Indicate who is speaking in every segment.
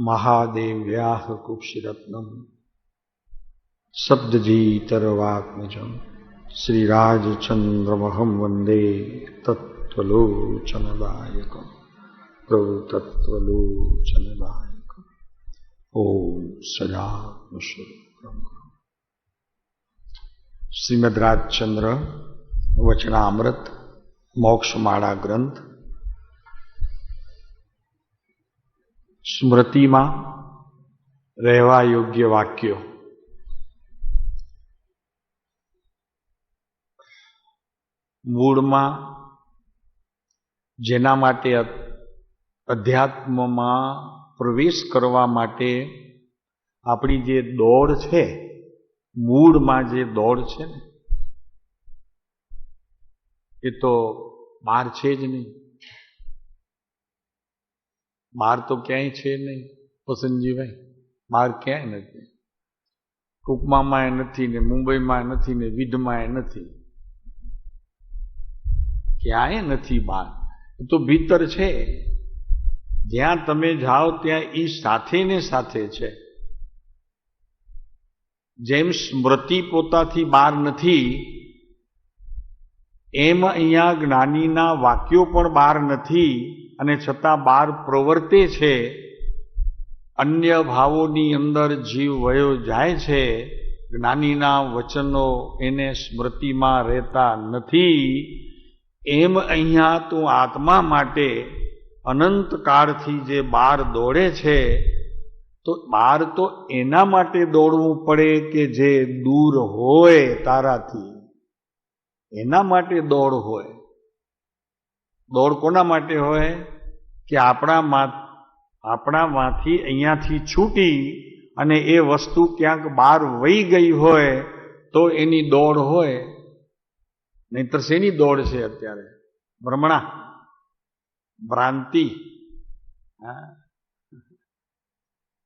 Speaker 1: महादेव्याः कुक्षिरत्नम् शब्दजीतरवात्मजं श्रीराजचन्द्रमहं वन्दे तत्त्वलोचनदायकं प्रभुतत्त्वलोचनदायकम्। ओम सदात्मस्वरूपम्। श्रीमद् राजचंद्र वचनामृत मोक्षमाळा ग्रंथ स्मृतिमां રહેવા યોગ્ય વાક્યો। મૂળમાં જેના માટે અધ્યાત્મમાં પ્રવેશ કરવા માટે આપણી જે દોડ છે, મૂળમાં જે દોડ છે ને એ તો બહાર છે જ નહીં। બહાર તો ક્યાંય છે નહીં વસંતજીભાઈ, બહાર ક્યાંય નથી। કુકમામાં નથી ને મુંબઈમાં નથી ને વિધમાં નથી, ક્યાંય નથી બહાર। એ તો ભીતર છે। જ્યાં તમે જાઓ ત્યાં એ સાથે ને સાથે છે। જેમ સ્મૃતિ પોતાથી બહાર નથી, એમ અહીંયા જ્ઞાનીના વાક્યો પણ બહાર નથી અને છતાં બહાર પ્રવર્તે છે। અન્ય ભાવોની અંદર જીવ વયો જાય છે। જ્ઞાનીના વચનો એને સ્મૃતિમાં રહેતા નથી। એમ અહીંયા તું આત્મા માટે અનંત કાળથી જે બહાર દોડે છે, તો બહાર તો એના માટે દોડવું પડે કે જે દૂર હોય તારાથી, એના માટે દોડ હોય। દોડ કોના માટે હોય કે આપણામાંથી અહીંયાથી છૂટી અને એ વસ્તુ ક્યાંક બહાર વહી ગઈ હોય તો એની દોડ હોય। નહીંતર શેની દોડ છે અત્યારે? ભ્રમણા, ભ્રાંતિ,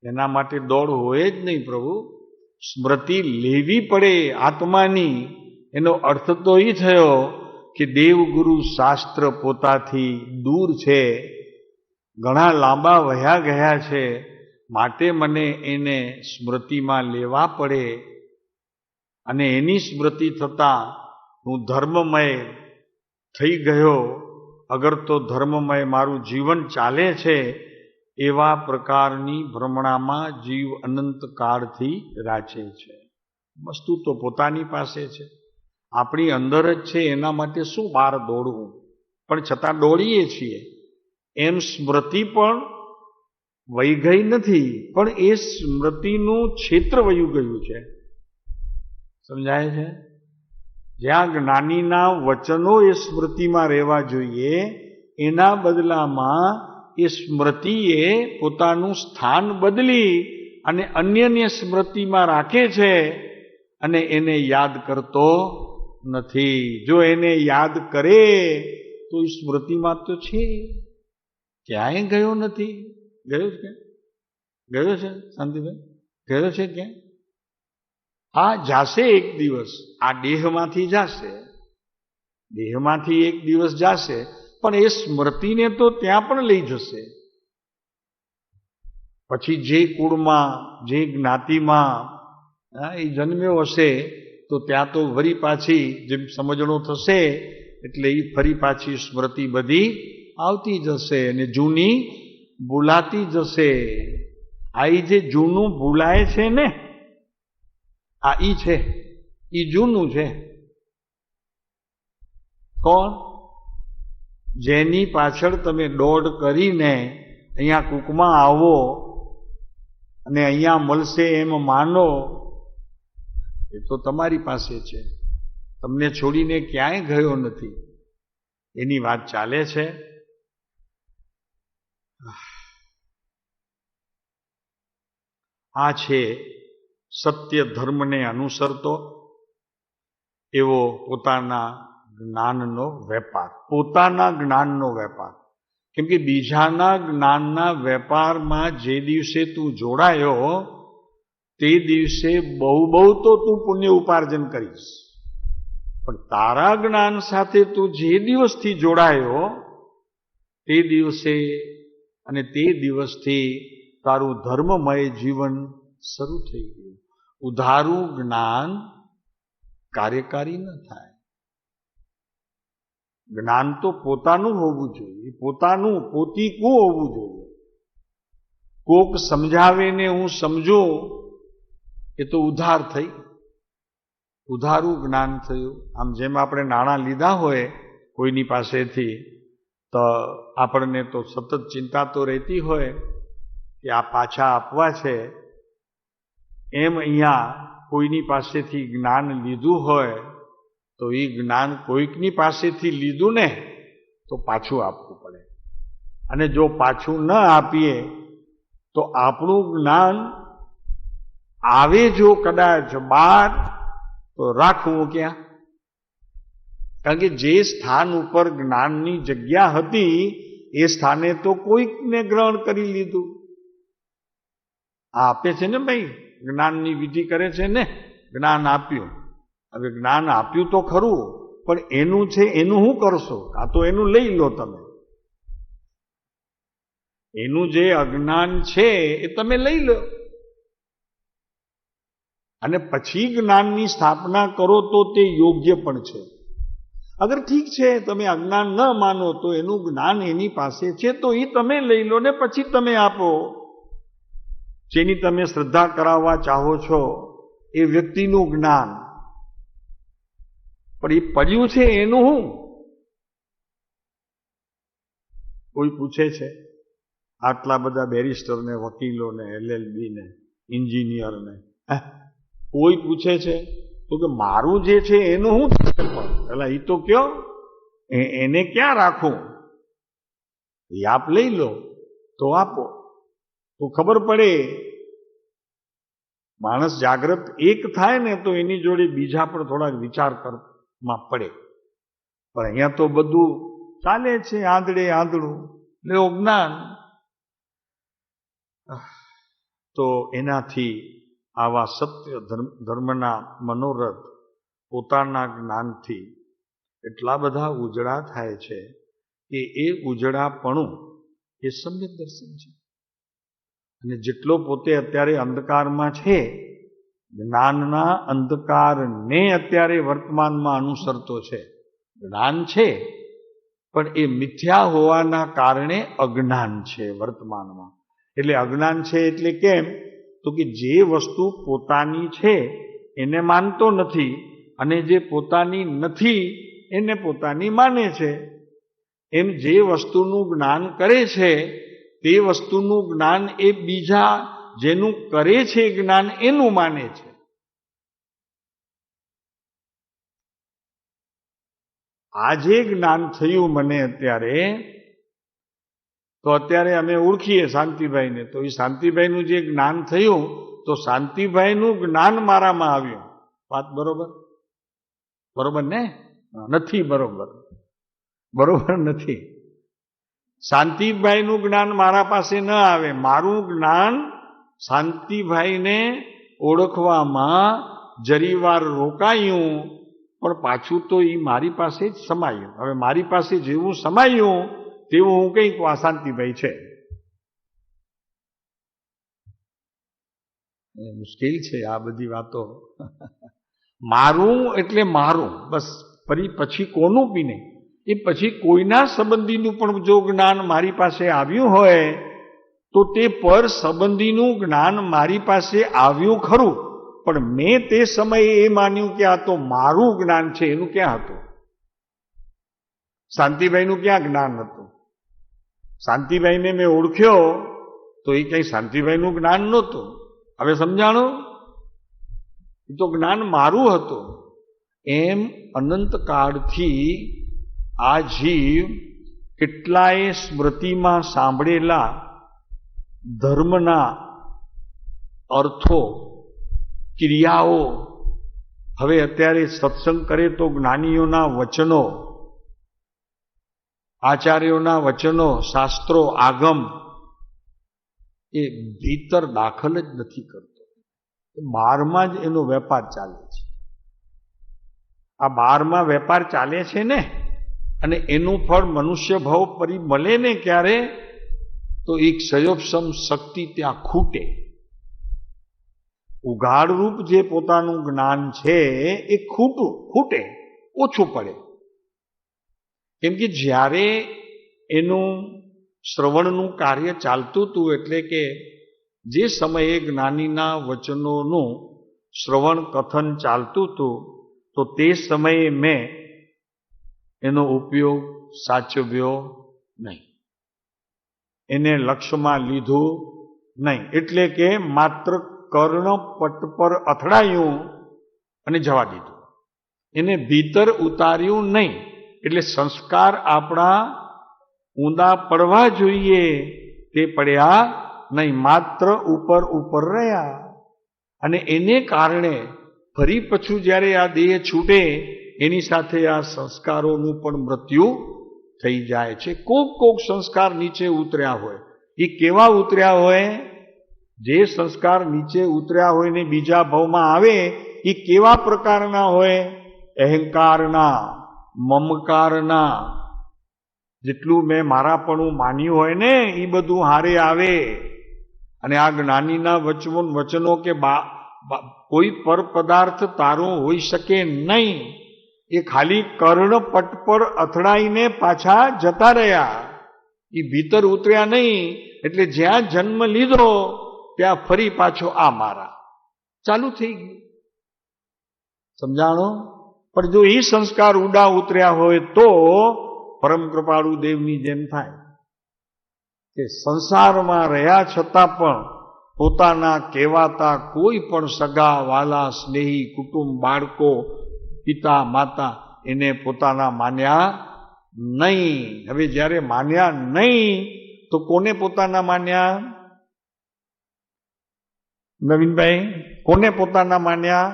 Speaker 1: એના માટે દોડ હોય જ નહીં પ્રભુ। સ્મૃતિ લેવી પડે આત્માની। એનો અર્થ તો એ થયો કે દેવગુરુ શાસ્ત્ર પોતાથી દૂર છે, ઘણા લાંબા વહ્યા ગયા છે, માટે મને એને સ્મૃતિમાં લેવા પડે અને એની સ્મૃતિ થતાં હું ધર્મમય થઈ ગયો। અગર તો ધર્મમય મારું જીવન ચાલે છે, એવા પ્રકારની ભ્રમણામાં જીવ અનંત કાળથી રાચે છે। વસ્તુ તો પોતાની પાસે છે, આપણી અંદર જ છે। એના માટે શું બહાર દોડવું? પણ છતાં દોડીએ છીએ। એમ સ્મૃતિ પણ વહી ગઈ નથી, પણ એ સ્મૃતિનું ક્ષેત્ર વયું ગયું છે। સમજાય છે? જ્યાં જ્ઞાનીના વચનો એ સ્મૃતિમાં રહેવા જોઈએ, એના બદલામાં એ સ્મૃતિએ પોતાનું સ્થાન બદલી અને અન્યને સ્મૃતિમાં રાખે છે અને એને યાદ કરતો નથી। જો એને યાદ કરે તો એ સ્મૃતિમાં તો છે, ક્યાંય ગયો નથી। ગયો છે? ગયો છે શાંતિભાઈ? ગયો છે ક્યાં? આ જાશે એક દિવસ, આ દેહમાંથી જાશે, દેહમાંથી એક દિવસ જાશે, પણ એ સ્મૃતિને તો ત્યાં પણ લઈ જશે। પછી જે કુળમાં, જે જ્ઞાતિમાં એ જન્મ્યો હશે તો ત્યાં તો વળી પાછી જેમ સમજણો થશે એટલે એ ફરી પાછી સ્મૃતિ બધી આવતી જશે અને જૂની ભૂલાતી જશે। આ જે જૂનું ભૂલાય છે ને, આ ઈ છે, ઈ જૂનું છે। કોણ? જેની પાછળ તમે દોડ કરીને અહીંયા કૂકમાં આવો અને અહીંયા મળશે એમ માનો, એ તો તમારી પાસે છે, તમને છોડીને ક્યાંય ગયો નથી। એની વાત ચાલે છે। આ છે સત્ય ધર્મને અનુસરતો એવો પોતાના જ્ઞાનનો વેપાર, પોતાના જ્ઞાનનો વેપાર। કેમ કે બીજાના જ્ઞાનના વેપારમાં જે દિવસે તું જોડાયો તે દિવસે બહુ તો તું પુણ્ય ઉપાર્જન કરીશ, પણ તારા જ્ઞાન સાથે તું જે દિવસથી જોડાયો તે દિવસે અને તે દિવસથી તારું ધર્મમય જીવન શરૂ થઈ ગયું. ઉધારું જ્ઞાન કાર્યકારી ન થાય. જ્ઞાન તો પોતાનું હોવું જોઈએ, પોતાનું પોતીકું હોવું જોઈએ. કોક સમજાવે ને હું સમજું એ તો ઉધાર થઈ, ઉધારું જ્ઞાન થયું. આમ જેમ આપણે નાણાં લીધા હોય કોઈની પાસેથી તો આપણને તો સતત ચિંતા તો રહેતી હોય કે આ પાછા આપવા છે. એમ અહીંયા કોઈની પાસેથી જ્ઞાન લીધું હોય તો એ જ્ઞાન કોઈકની પાસેથી લીધું ને તો પાછું આપવું પડે. અને જો પાછું ન આપીએ તો આપણું જ્ઞાન આવે જો કદાચ બહાર તો રાખવું ક્યાં? કારણ કે જે સ્થાન ઉપર જ્ઞાનની જગ્યા હતી એ સ્થાને તો કોઈકને ગ્રહણ કરી લીધું. આ આપે છે ને ભાઈ, જ્ઞાનની વિધિ કરે છે ને, જ્ઞાન આપ્યું. હવે જ્ઞાન આપ્યું તો ખરું, પણ એનું છે એનું શું કરશો? કાં તો એનું લઈ લો તમે, એનું જે અજ્ઞાન છે એ તમે લઈ લો અને પછી જ્ઞાનની સ્થાપના કરો તો તે યોગ્ય પણ છે. અગર ઠીક છે તમે અજ્ઞાન ન માનો તો એનું જ્ઞાન એની પાસે છે તો એ તમે લઈ લો ને પછી તમે આપો. જેની તમે શ્રદ્ધા કરાવવા ચાહો છો એ વ્યક્તિનું જ્ઞાન, પણ એ પડ્યું છે એનું હું? કોઈ પૂછે છે આટલા બધા બેરિસ્ટરને, વકીલોને, LLB ને, એન્જિનિયરને, કોઈ પૂછે છે તો કે મારું જે છે એનું હું થશે? પણ પેલા એ તો કયો, એને ક્યાં રાખું? એ આપ લઈ લો તો આપો તો ખબર પડે. માણસ જાગ્રત એક થાય ને તો એની જોડે બીજા પણ થોડાક વિચાર કરવામાં પડે. પણ અહીંયા તો બધું ચાલે છે આંધળે આંધળું, એટલે જ્ઞાન. તો એનાથી આવા સત્ય ધર્મના મનોરથ પોતાના જ્ઞાનથી એટલા બધા ઉજળા થાય છે કે એ ઉજળાપણું એ સમ્યક દર્શન છે. અને જેટલો પોતે અત્યારે અંધકારમાં છે, જ્ઞાનના અંધકારને અત્યારે વર્તમાનમાં અનુસરતો છે. જ્ઞાન છે પણ એ મિથ્યા હોવાના કારણે અજ્ઞાન છે વર્તમાનમાં. એટલે અજ્ઞાન છે એટલે કેમ? તો કે જે વસ્તુ પોતાની છે એને માનતો નથી અને જે પોતાની નથી એને પોતાની માને છે. એમ જે વસ્તુનું જ્ઞાન કરે છે તે વસ્તુનું જ્ઞાન એ બીજા જેનું કરે છે જ્ઞાન એનું માને છે. આ જે જ્ઞાન થયું મને અત્યારે, તો અત્યારે અમે ઓળખીએ શાંતિભાઈને, તો એ શાંતિભાઈનું જે જ્ઞાન થયું તો શાંતિભાઈનું જ્ઞાન મારામાં આવ્યું. વાત બરોબર? બરોબર ને? નથી બરોબર, બરોબર નથી. શાંતિભાઈનું જ્ઞાન મારા પાસે ન આવે, મારું જ્ઞાન શાંતિભાઈને ઓળખવામાં જરીવાર રોકાયું, પણ પાછું તો એ મારી પાસે જ સમાયું. હવે મારી પાસે જેવું સમાયું તેવું હું કંઈક શાંતિભાઈ છે. મુશ્કેલ છે આ બધી વાતો. મારું એટલે મારું બસ, પછી કોનું બી નહીં. એ પછી કોઈના સંબંધીનું પણ જો જ્ઞાન મારી પાસે આવ્યું હોય તો તે પર સંબંધીનું જ્ઞાન મારી પાસે આવ્યું ખરું, પણ મેં તે સમયે એ માન્યું કે આ તો મારું જ્ઞાન છે. એનું ક્યાં હતું? શાંતિભાઈનું ક્યાં જ્ઞાન હતું? શાંતિભાઈને મેં ઓળખ્યો તો એ કંઈ શાંતિભાઈનું જ્ઞાન નહોતું. હવે સમજાણું? એ તો જ્ઞાન મારું હતું. એમ અનંતકાળથી આ જીવ કેટલાય સ્મૃતિમાં સાંભળેલા ધર્મના અર્થો, ક્રિયાઓ, હવે અત્યારે સત્સંગ કરે તો જ્ઞાનીઓના વચનો, આચાર્યોના વચનો, શાસ્ત્રો, આગમ, એ ભીતર દાખલ જ નથી કરતો. બહારમાં જ એનો વેપાર ચાલે છે. આ બહારમાં વેપાર ચાલે છે ને, અને એનું ફળ મનુષ્ય ભાવ પરી મળે ને ક્યારે? તો એ ક્ષયોપશમ શક્તિ ત્યાં ખૂટે. ઉઘાડ રૂપ જે પોતાનું જ્ઞાન છે એ ખૂટે, ઓછું પડે. કેમ કે જ્યારે એનું શ્રવણનું કાર્ય ચાલતું હતું, એટલે કે જે સમયે જ્ઞાનીના વચનોનું શ્રવણ કથન ચાલતું હતું, તો તે સમયે મેં એનો ઉપયોગ સાચવ્યો નહીં, એને લક્ષ્યમાં લીધું નહીં. એટલે કે માત્ર કર્ણપટ પર અથડાયું અને જવા દીધું, એને ભીતર ઉતાર્યું નહીં. એટલે સંસ્કાર આપણા ઊંડા પડવા જોઈએ તે પડ્યા નહીં, માત્ર ઉપર ઉપર રહ્યા. અને એને કારણે ફરી પાછું જ્યારે આ દેહ છૂટે એની સાથે આ સંસ્કારોનું પણ મૃત્યુ થઈ જાય છે. કોક સંસ્કાર નીચે ઉતર્યા હોય. એ કેવા ઉતર્યા હોય? જે સંસ્કાર નીચે ઉતર્યા હોય ને બીજા ભાવમાં આવે એ કેવા પ્રકારના હોય? અહંકારના, મમકારના. જેટલું મેં મારાપણું માન્યું હોય ને એ બધું હારે આવે. અને આ જ્ઞાનીના વચનો કે કોઈ પર પદાર્થ તારો હોઈ શકે નહીં, એ ખાલી કર્ણપટ પર અથડાઈને પાછા જતા રહ્યા, એ ભીતર ઉતર્યા નહીં. એટલે જ્યાં જન્મ લીધો ત્યાં ફરી પાછો આ મારા ચાલુ થઈ ગયું. સમજાણો? પણ જો એ સંસ્કાર ઊંડા ઉતર્યા હોય તો પરમ કૃપાળુ દેવની જેમ થાય કે સંસારમાં રહ્યા છતાં પણ પોતાના કહેવાતા કોઈ પણ સગા વાલા સ્નેહી કુટુંબ બાળકો પિતા માતા એને પોતાના માન્યા નહીં. હવે જ્યારે માન્યા નહીં તો કોને પોતાના માન્યા? નવીનભાઈ, કોને પોતાના માન્યા?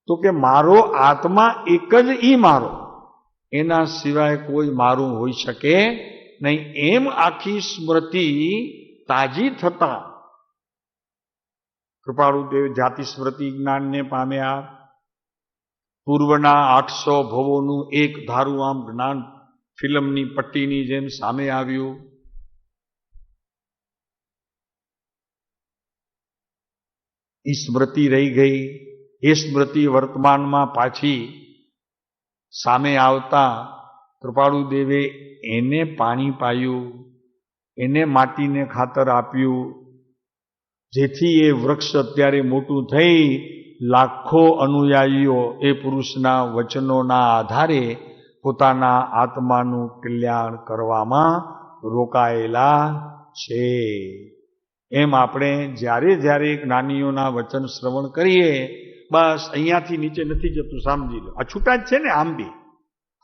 Speaker 1: તો કે મારો આત્મા એક જ ઈ મારો, એના સિવાય કોઈ મારું હોઈ શકે નહીં. એમ આખી સ્મૃતિ તાજી થતા કૃપાળુદેવ જાતિ સ્મૃતિ જ્ઞાનને પામ્યા. પૂર્વના 800 ભવોનું એક ધારું આમ જ્ઞાન ફિલ્મની પટ્ટીની જેમ સામે આવ્યું. એ સ્મૃતિ રહી ગઈ. એ સ્મૃતિ વર્તમાનમાં પાછી સામે આવતા કૃપાળુદેવે એને પાણી પાયું, એને માટીને ખાતર આપ્યું, જેથી એ વૃક્ષ અત્યારે મોટું થઈ લાખો અનુયાયીઓ એ પુરુષના વચનોના આધારે પોતાના આત્માનું કલ્યાણ કરવામાં રોકાયેલા છે. એમ આપણે જ્યારે જ્યારે જ્ઞાનીઓના વચન શ્રવણ કરીએ, બસ અહીંયાથી નીચે નથી જતું, સમજી લો. આ છૂટા જ છે ને, આમ બી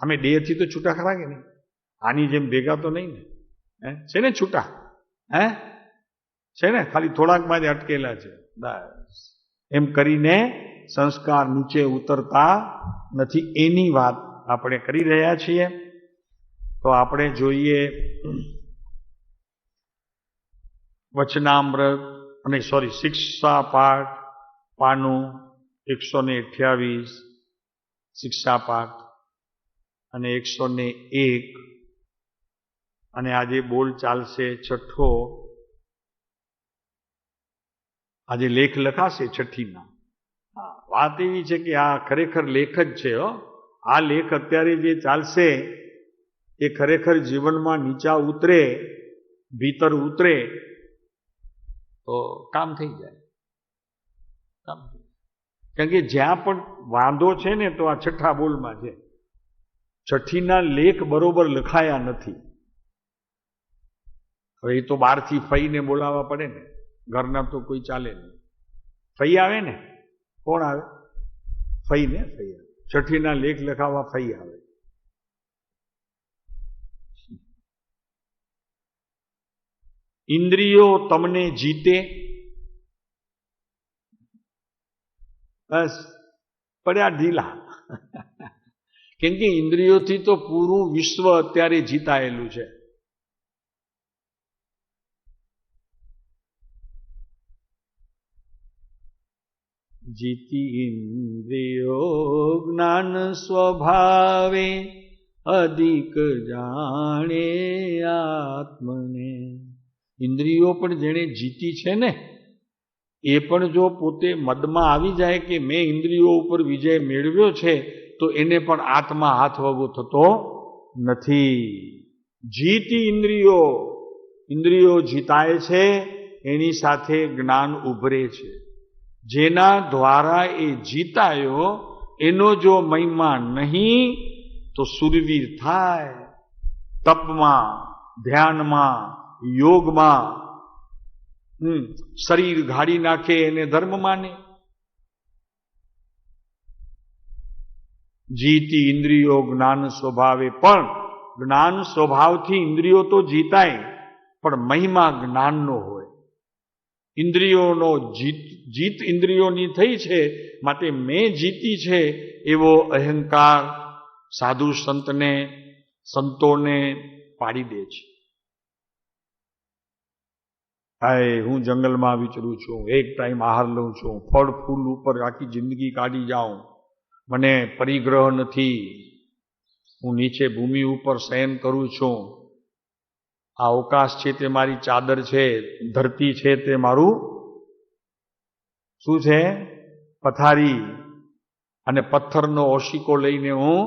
Speaker 1: અમે દેહથી તો છૂટા ખરા કે નહીં? આની જેમ ભેગા તો નહીં ને? છે ને છૂટા? છે ને? ખાલી થોડાકમાં જ અટકેલા છે. બસ એમ કરીને સંસ્કાર નીચે ઉતરતા નથી, એની વાત આપણે કરી રહ્યા છીએ. તો આપણે જોઈએ વચનામૃત અને શિક્ષા પાઠ પાનું 128, શિક્ષા પાઠ અને 101. અને આજે બોલ ચાલશે છઠ્ઠો. આજે લેખ લખાશે છઠ્ઠીના. વાત એવી છે કે આ ખરેખર લેખ જ છે. આ લેખ અત્યારે જે ચાલશે એ ખરેખર જીવનમાં નીચા ઉતરે, ભીતર ઉતરે તો કામ થઈ જાય. કારણ કે જ્યાં પણ વાંધો છે ને તો આ છઠ્ઠા બોલમાં છે. છઠ્ઠીના લેખ બરોબર લખાયા નથી. હવે એ તો બહારથી ફઈને બોલાવવા પડે ને, ઘરના તો કોઈ ચાલે નહીં. ફઈ આવે ને, કોણ આવે? ફઈ ને, ફઈ આવે. છઠ્ઠીના લેખ લખાવવા ફઈ આવે. ઇન્દ્રિયો તમને જીતે, બસ પડ્યા ઢીલા. કેમ કે ઇન્દ્રિયોથી તો પૂરું વિશ્વ અત્યારે જીતાયેલું છે. જીતી ઇન્દ્રિયો જ્ઞાન સ્વભાવે, અધિક જાણે આત્મને. ઇન્દ્રિયો પણ જેણે જીતી છે ને એ પણ જો પોતે મદમાં આવી જાય કે મેં ઇન્દ્રિયો ઉપર વિજય મેળવ્યો છે તો એને પણ આત્મા હાથ વગો થતો નથી. જીતી ઇન્દ્રિયો જીતાય છે, એની સાથે જ્ઞાન ઉભરે છે. જેના દ્વારા એ જીતાયો એનો જો મહિમા નહીં તો સુરવીર થાય, તપમાં, ધ્યાનમાં, યોગમાં શરીર ઘાડી નાખે એને ધર્મ માને. જીતી ઇન્દ્રિયો જ્ઞાન સ્વભાવે, પણ જ્ઞાન સ્વભાવથી ઇન્દ્રિયો તો જીતાય પણ મહિમા જ્ઞાનનો હોય. ઇન્દ્રિયોનો જીત ઇન્દ્રિયોની થઈ છે માટે મેં જીતી છે એવો અહંકાર સાધુ સંતોને પાડી દે છે. હાય હું જંગલમાં વિચરું છું, એક ટાઈમ આહાર લઉં છું, ફળ ફૂલ ઉપર આખી જિંદગી કાઢી જાઉં, મને પરિગ્રહ નથી, હું નીચે ભૂમિ ઉપર શયન કરું છું, આ અવકાશ છે તે મારી ચાદર છે, ધરતી છે તે મારું શું છે પથારી, અને પથ્થરનો ઓશિકો લઈને હું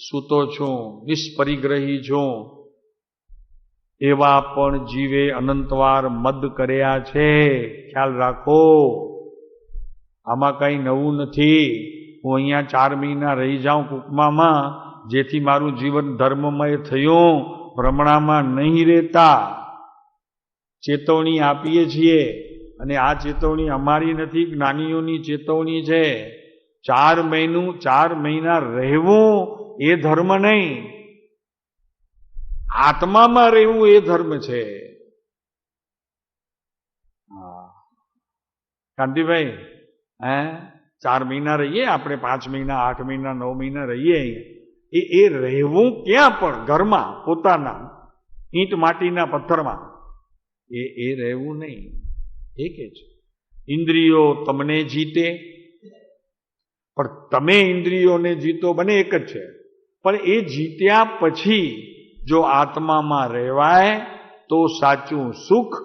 Speaker 1: સૂતો છું, નિષ્પરિગ્રહી છું. એવા પણ જીવે અનંતવાર મદ કર્યા છે. ખ્યાલ રાખો, આમાં કઈ નવું નથી. હું અહીંયા 4 મહિના રહી જાઉં કુકમામાં, જેથી મારું જીવન ધર્મમય થયું, ભ્રમણામાં નહીં રહેતા. ચેતવણી આપીએ છીએ અને આ ચેતવણી અમારી નથી, જ્ઞાનીઓની ચેતવણી છે. 4 મહિના રહેવું એ ધર્મ નહીં, આત્મામાં રહેવું એ ધર્મ છે. કાંતિભાઈ, 4 મહિના રહીએ આપણે, 5 મહિના, 8 મહિના, 9 મહિના રહીએ, એ રહેવું ક્યાં પણ ઘરમાં પોતાના ઈંટ માટીના પથ્થરમાં, એ રહેવું નહીં. એ કે છે ઇન્દ્રિયો તમને જીતે, પણ તમે ઇન્દ્રિયોને જીતો, બને એક જ છે. પણ એ જીત્યા પછી જો આત્મામાં રહેવાય તો સાચું સુખ,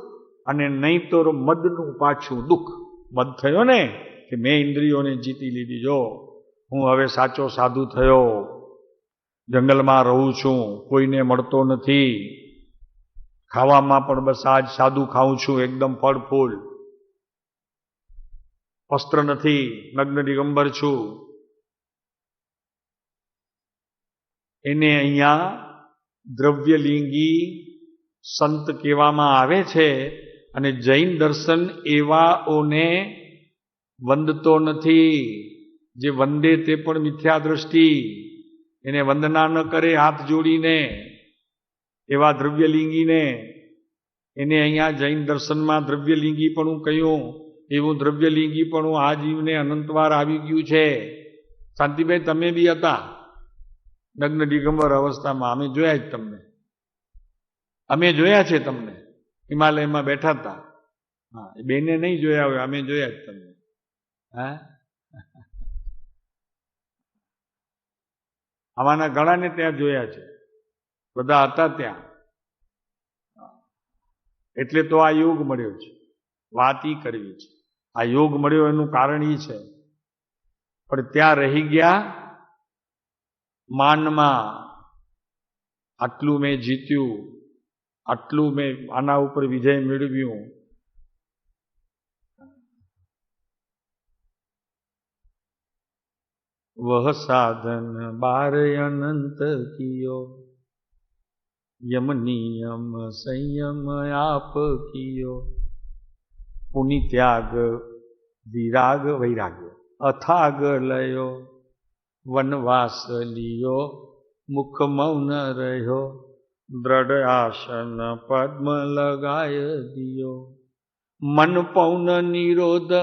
Speaker 1: અને નહીં તો મદનું પાછું દુઃખ. મદ થયો ને કે મેં ઇન્દ્રિયોને જીતી લીધી, જો હું હવે સાચો સાધુ થયો, જંગલમાં રહું છું, કોઈને મળતો નથી, ખાવામાં પણ બસ આજ સાદું ખાઉં છું, એકદમ ફળ ફૂલ, વસ્ત્ર નથી, નગ્ન દિગંબર છું. એને અહીંયા દ્રવ્યલિંગી સંત કહેવામાં આવે છે. અને જૈન દર્શન એવાઓને વંદતો નથી. જે વંદે તે પણ મિથ્યા દ્રષ્ટિ, એને વંદના ન કરે હાથ જોડીને, એવા દ્રવ્યલિંગીને એને અહીંયા જૈન દર્શનમાં દ્રવ્યલિંગી પણ કહ્યું. એવું દ્રવ્યલિંગી પણ આ જીવને અનંતવાર આવી ગયું છે. શાંતિભાઈ, તમે બી હતા નગ્ન દિગંબર અવસ્થામાં, અમે જોયા જ તમને, અમે જોયા છે તમને, હિમાલયમાં બેઠા હતા. હા, બેને નહીં જોયા હોય, અમે જોયા જ તમને. હા, આમાંના ઘણાને ત્યાં જોયા છે, બધા હતા ત્યાં. એટલે તો આ યોગ મળ્યો છે, વાત ઈ કરવી છે. આ યોગ મળ્યો એનું કારણ ઈ છે. પણ ત્યાં રહી ગયા માનમાં, આટલું મેં જીત્યું, આટલું મેં આના ઉપર વિજય મેળવ્યું. વહ સાધન બાર અનંત કિયો, યમ નિયમ સંયમ આપ કિયો, પુનિ ત્યાગ વિરાગ વૈરાગ્ય અથાગ લયો, વનવાસ લિયો મુખ મૌન રહ્યો, દ્રઢ આસન પદ્મ લગાય દિયો, મન પૌન નિરોધ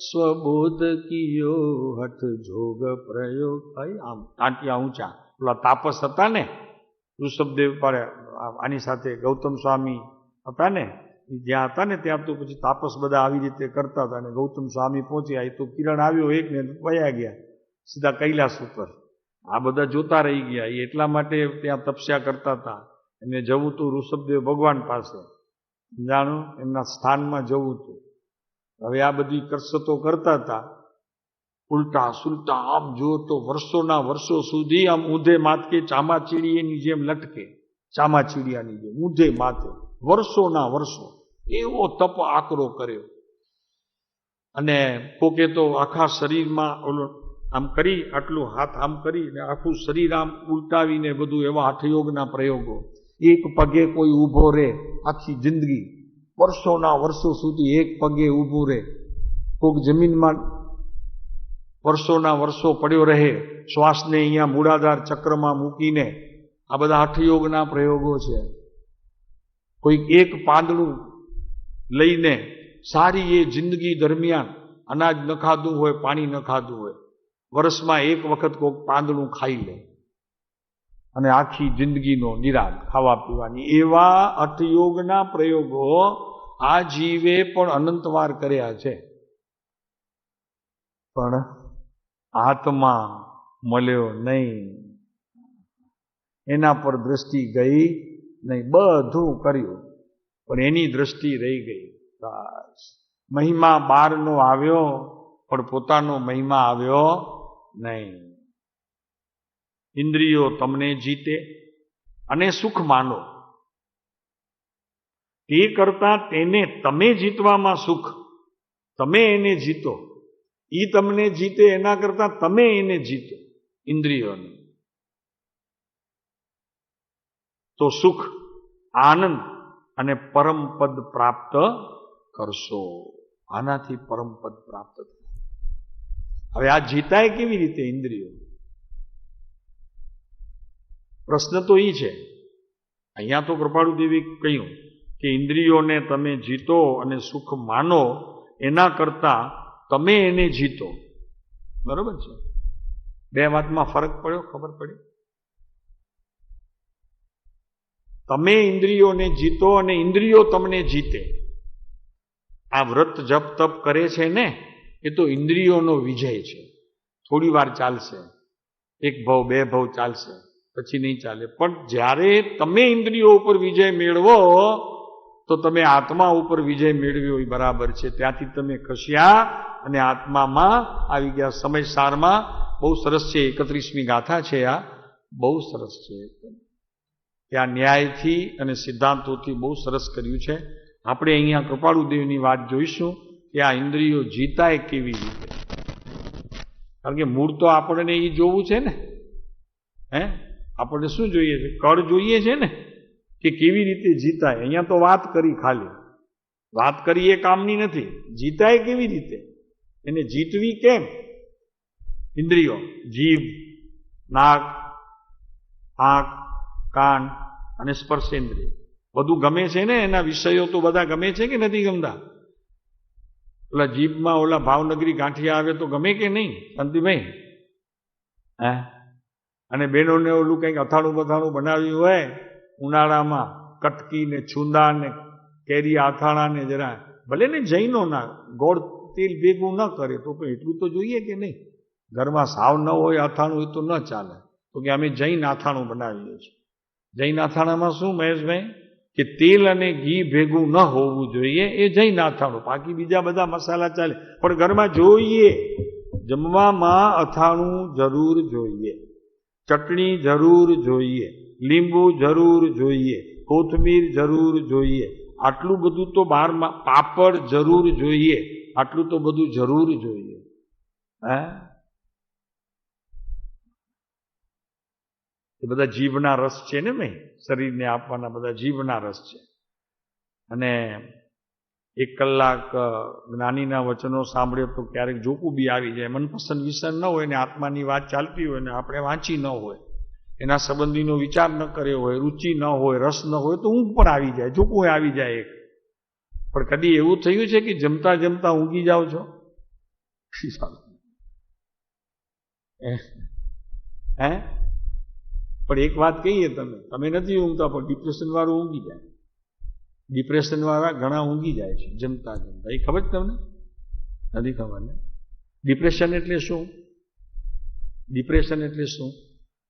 Speaker 1: સ્વબોધ કિયો, હઠ જોગ પ્રયોગ. આમ ટાંટિયા ઊંચા. પેલા તાપસ હતા ને ઋષભદેવ પાડે, આની સાથે ગૌતમ સ્વામી હતા ને, જ્યાં હતા ને ત્યાં તો પછી તાપસ બધા આવી રીતે કરતા હતા. અને ગૌતમ સ્વામી પહોંચ્યા, એ તો કિરણ આવ્યો એક ને વયા ગયા સીધા કૈલાસ ઉપર. આ બધા જોતા રહી ગયા. એ એટલા માટે ત્યાં તપસ્યા કરતા હતા. એને જવું તો ઋષભદેવ ભગવાન પાસે. જાણું એમના સ્થાનમાં જવું હતું. હવે આ બધી કરસતો કરતા હતા, ઉલટા સુલટા આમ જો તો વર્ષોના વર્ષો સુધી આમ ઊંધે માથે ચામાચીડિયાની જેમ લટકે, ચામાચીડિયાની જેમ ઊંધે માથે વર્ષોના વર્ષો એવો તપ આકરો કર્યો. અને કોકે તો આખા શરીરમાં ઓલો આમ કરી, આટલું હાથ આમ કરીને આખું શરીર આમ ઉલટાવીને બધું એવા હઠયોગના પ્રયોગો. એક પગે કોઈ ઊભો રહે આખી જિંદગી, વર્ષોના વર્ષો સુધી એક પગે ઊભું રહે, કોઈક જમીનમાં વર્ષોના વર્ષો પડ્યો રહે, શ્વાસને અહીંયા મૂળાધાર ચક્રમાં મૂકીને. આ બધા હઠયોગના પ્રયોગો છે. કોઈક એક પાંદડું લઈને સારી એ જિંદગી દરમિયાન અનાજ ન ખાધું હોય, પાણી ન ખાધું હોય, વર્ષમાં એક વખત કોઈક પાંદડું ખાઈ લે અને આખી જિંદગીનો નિરાલ ખાવા પીવાની. એવા હઠયોગના પ્રયોગો આ જીવે પણ અનંતવાર કર્યા છે, પણ આત્મા મળ્યો નહીં, એના પર દ્રષ્ટિ ગઈ નહીં. બધું કર્યું પણ એની દ્રષ્ટિ રહી ગઈ. બસ મહિમા બહારનો આવ્યો પણ પોતાનો મહિમા આવ્યો નહીં. ઇન્દ્રિયો તમને જીતે અને સુખ માનો, તે કરતા તેને તમે જીતવામાં સુખ. તમે એને જીતો, એ તમને જીતે એના કરતા તમે એને જીતો, ઇન્દ્રિયોને, તો સુખ, આનંદ અને પરમપદ પ્રાપ્ત કરશો. આનાથી પરમપદ પ્રાપ્ત થાય. હવે આ જીતાય કેવી રીતે ઇન્દ્રિયો? પ્રશ્ન તો એ છે. અહીંયા તો કૃપાળુદેવી કહ્યું કે ઇન્દ્રિયોને તમે જીતો અને સુખ માનો, એના કરતા તમે એને જીતો. બરોબર છે? બે વાતમાં ફરક પડ્યો, ખબર પડી? તમે ઇન્દ્રિયોને જીતો અને ઇન્દ્રિયો તમને જીતે. આ વ્રત જપ તપ કરે છે ને, એ તો ઇન્દ્રિયોનો વિજય છે. થોડી વાર ચાલશે, એક ભવ બે ભવ ચાલશે, પછી નહીં ચાલે. પણ જ્યારે તમે ઇન્દ્રિયો ઉપર વિજય મેળવો તો તમે આત્મા ઉપર વિજય મેળવ્યો એ બરાબર છે. ત્યાંથી તમે ખસ્યા અને આત્મામાં આવી ગયા. સમય સારમાં બહુ સરસ છે, 31મી ગાથા છે આ, બહુ સરસ છે. ત્યાં ન્યાયથી અને સિદ્ધાંતોથી બહુ સરસ કર્યું છે. આપણે અહીંયા કૃપાળુદેવની વાત જોઈશું કે આ ઇન્દ્રિયો જીતાય કેવી રીતે. કારણ કે મૂળ તો આપણને એ જોવું છે ને, આપણને શું જોઈએ છે? કળ જોઈએ છે ને, કે કેવી રીતે જીતાય. અહીંયા તો વાત કરી, ખાલી વાત કરી એ કામની નથી. જીતાય કેવી રીતે, એને જીતવી કેમ? ઇન્દ્રિયો, જીભ, નાક, આંખ, કાન અને સ્પર્શેન્દ્રિય બધું ગમે છે ને? એના વિષયો તો બધા ગમે છે કે નથી ગમતા? ઓલા જીભમાં ઓલા ભાવનગરી ગાંઠિયા આવે તો ગમે કે નહીં શાંતિભાઈ? અને બહેનોને ઓલું કંઈક અથાણું બથાણું બનાવ્યું હોય ઉનાળામાં, કટકી ને છુંદા ને કેરી અથાણા ને, જરા ભલે ને જૈનો ના ગોળ તેલ ભેગું ન કરે તો પણ એટલું તો જોઈએ કે નહીં? ઘરમાં સાવ ન હોય અથાણું એ તો ન ચાલે. તો કે અમે જૈન અથાણું બનાવીએ છીએ. જૈન અથાણામાં શું મહેશભાઈ? કે તેલ અને ઘી ભેગું ન હોવું જોઈએ, એ જૈન અથાણું. બાકી બીજા બધા મસાલા ચાલે, પણ ઘરમાં જોઈએ. જમવામાં અથાણું જરૂર જોઈએ, ચટણી જરૂર જોઈએ, લીંબુ જરૂર જોઈએ, કોથમીર જરૂર જોઈએ, આટલું બધું તો બહારમાં, પાપડ જરૂર જોઈએ, આટલું તો બધું જરૂર જોઈએ. એ બધા જીભના રસ છે ને ભાઈ, શરીરને આપવાના બધા જીભના રસ છે. અને 1 કલાક જ્ઞાનીના વચનો સાંભળે તો ક્યારેક જોકું બી આવી જાય. મનપસંદ વિષય ન હોય ને આત્માની વાત ચાલતી હોય ને આપણે વાંચી ન હોય, એના સંબંધીનો વિચાર ન કર્યો હોય, રુચિ ન હોય, રસ ન હોય, તો ઊંઘ પણ આવી જાય, જોકું આવી જાય એક. પણ કદી એવું થયું છે કે જમતા જમતા ઊંઘી જાઓ છો? પણ એક વાત કહીએ, તમે નથી ઊંઘતા પણ ડિપ્રેશન વાળું ઊંઘી જાય. ડિપ્રેશન વાળા ઘણા ઊંઘી જાય છે જમતા જમતા. એ ખબર તમને નથી? ખબર ને? ડિપ્રેશન એટલે શું? ડિપ્રેશન એટલે શું?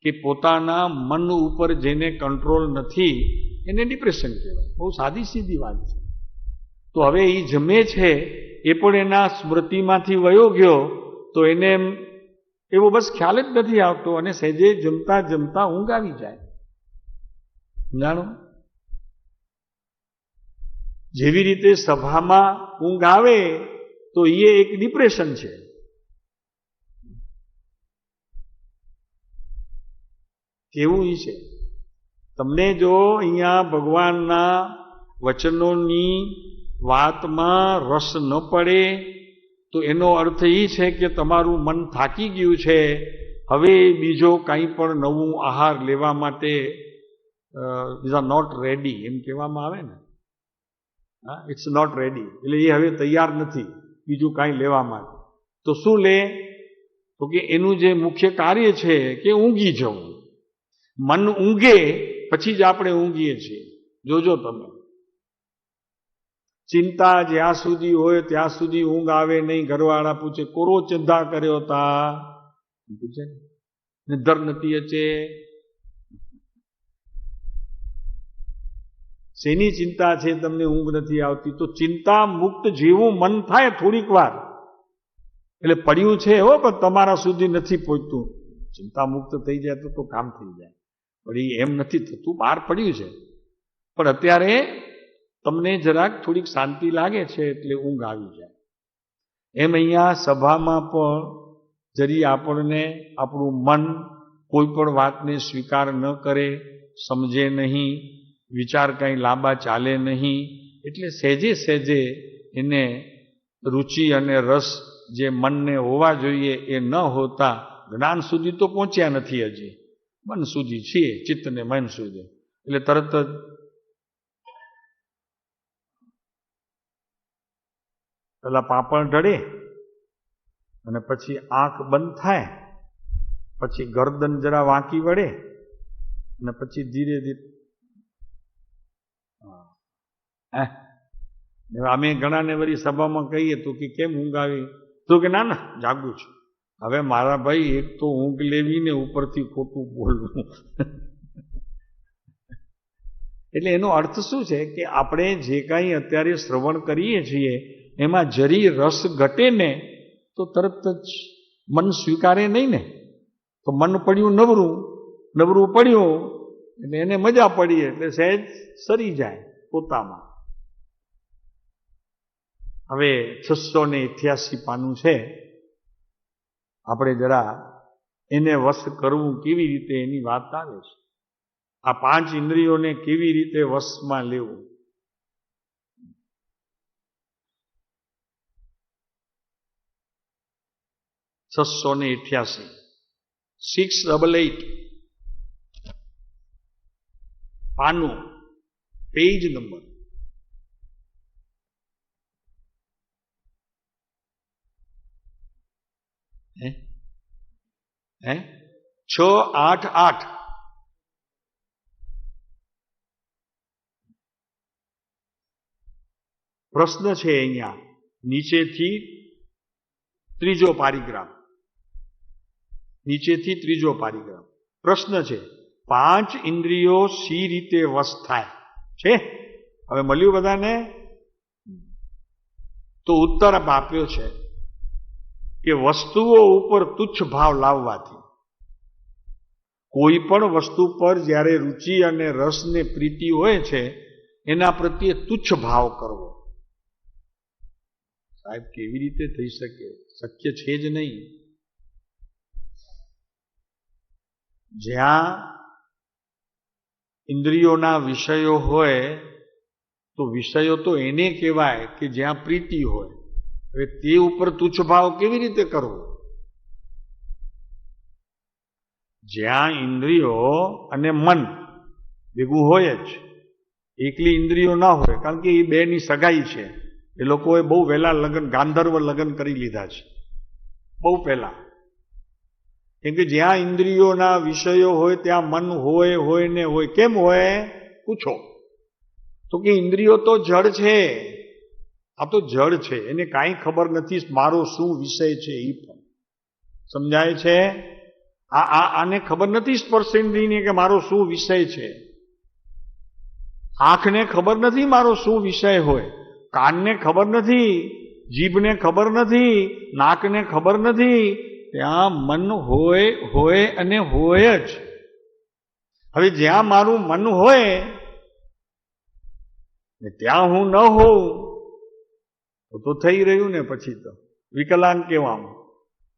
Speaker 1: કે પોતાના મન ઉપર જેને કંટ્રોલ નથી એને ડિપ્રેશન કહેવાય. બહુ સાદી સીધી વાત છે. તો હવે એ જમે છે એ પણ એના સ્મૃતિમાંથી વયો ગયો, તો એને એવો બસ ખ્યાલ જ નથી આવતો, અને સહેજે જમતા જમતા ઊંઘ આવી જાય. જાણો, જેવી રીતે સભામાં ઊંઘ આવે તો એ એક ડિપ્રેશન છે. કેવું ઈ છે, તમને જો અહીંયા ભગવાનના વચનોની વાતમાં રસ ન પડે તો એનો અર્થ એ છે કે તમારું મન થાકી ગયું છે, હવે બીજો કંઈ પણ નવું આહાર લેવા માટે ઇઝ આર નોટ રેડી એમ કહેવામાં આવે ને. હા, ઇટ્સ નોટ રેડી, એટલે એ હવે તૈયાર નથી બીજું કાંઈ લેવા માટે. તો શું લે? તો કે એનું જે મુખ્ય કાર્ય છે કે ઊંઘી જવું. મન ઊંઘે પછી જ આપણે ઊંઘીએ છીએ. જોજો તમે, ચિંતા જ્યાં સુધી હોય ત્યાં સુધી ઊંઘ આવે નહીં. ઘરવાળા પૂછે કોરો ચિંતા કર્યો તા, પૂછે નિધર નથી અચે. શેની ચિંતા છે, તમને ઊંઘ નથી આવતી? તો ચિંતા મુક્ત જેવું મન થાય થોડીક વાર, એટલે પડ્યું છે હો પણ તમારા સુધી નથી પહોંચતું. ચિંતા મુક્ત થઈ જાય તો કામ થઈ જાય, પણ એમ નથી થતું, બહાર પડ્યું છે. પણ અત્યારે તમને જરાક થોડીક શાંતિ લાગે છે એટલે ઊંઘ આવી જાય. એમ અહીંયા સભામાં પણ જરી આપણને આપણું મન કોઈ પણ વાતને સ્વીકાર ન કરે, સમજે નહીં, વિચાર કંઈ લાંબા ચાલે નહીં, એટલે સહેજે સહેજે એને રુચિ અને રસ જે મનને હોવા જોઈએ એ ન હોતા જ્ઞાન સુધી તો પહોંચ્યા નથી, હજી મન સુધી છીએ, ચિત્તને મન સુધી. એટલે તરત જ પેલા પાપણ ઢળે અને પછી આંખ બંધ થાય, પછી ગરદન જરા વાંકી વળે અને પછી ધીરે ધીરે અમે ઘણાને વળી સભામાં કહીએ તો કે કેમ ઊંઘ આવી? તો કે ના ના જાગું છું. હવે મારા ભાઈ, એક તો ઊંઘ લેવી ને ઉપરથી ખોટું બોલવું. એટલે એનો અર્થ શું છે કે આપણે જે કાંઈ અત્યારે શ્રવણ કરીએ છીએ એમાં જરી રસ ઘટે ને તો તરત જ મન સ્વીકારે નહીં ને. તો મન પડ્યું નવરું, નવરું પડ્યું એટલે એને મજા પડી એટલે સહેજ સરી જાય પોતામાં. હવે 688 પાનું છે, આપણે જરા એને વશ કરવું કેવી રીતે એની વાત આવે છે. આ 5 ઇન્દ્રિયોને કેવી રીતે વશમાં લેવું. 688 688 પાનું, પેજ નંબર. હે 688. પ્રશ્ન છે અહીંયા નીચેથી ત્રીજો પારિગ્રાફ, નીચેથી ત્રીજો પારિગ્રાફ. પ્રશ્ન છે 5 ઇન્દ્રિયો સી રીતે વશ થાય છે? હવે મળ્યું બધાને? તો ઉત્તર આપ્યો છે કે વસ્તુઓ ઉપર તુચ્છ ભાવ લાવવાથી. કોઈ પણ વસ્તુ પર જ્યારે રુચિ અને રસને પ્રીતિ હોય છે એના પ્રત્યે તુચ્છ ભાવ કરવો. સાહેબ કેવી રીતે થઈ શકે? શક્ય છે જ નહીં. જ્યાં ઇન્દ્રિયોના વિષયો હોય તો વિષયો તો એને કહેવાય કે જ્યાં પ્રીતિ હોય. હવે તે ઉપર તુચ્છ ભાવ કેવી રીતે કરવો? જ્યાં ઇન્દ્રિયો અને મન ભેગું હોય જ, એકલી ઇન્દ્રિયો ના હોય, કારણ કે એ બેની સગાઈ છે. એ લોકોએ બહુ વહેલા લગ્ન, ગાંધર્વ લગ્ન કરી લીધા છે બહુ પહેલા. કેમ કે જ્યાં ઇન્દ્રિયોના વિષયો હોય ત્યાં મન હોય ને હોય. કેમ હોય પૂછો? તો કે ઇન્દ્રિયો તો જડ છે, આ તો જડ છે, એને કાંઈ ખબર નથી મારો શું વિષય છે. એ પણ સમજાય છે? આને ખબર નથી સ્પર્શેન્દ્રિયને કે મારો શું વિષય છે. આંખને ખબર નથી મારો શું વિષય હોય. કાનને ખબર નથી, જીભને ખબર નથી, નાકને ખબર નથી, ત્યાં મન હોય અને હોય જ. હવે જ્યાં મારું મન હોય ને ત્યાં હું ન હોઉં તો થઈ રહ્યું ને પછી તો વિકલાંગ કેવામાં,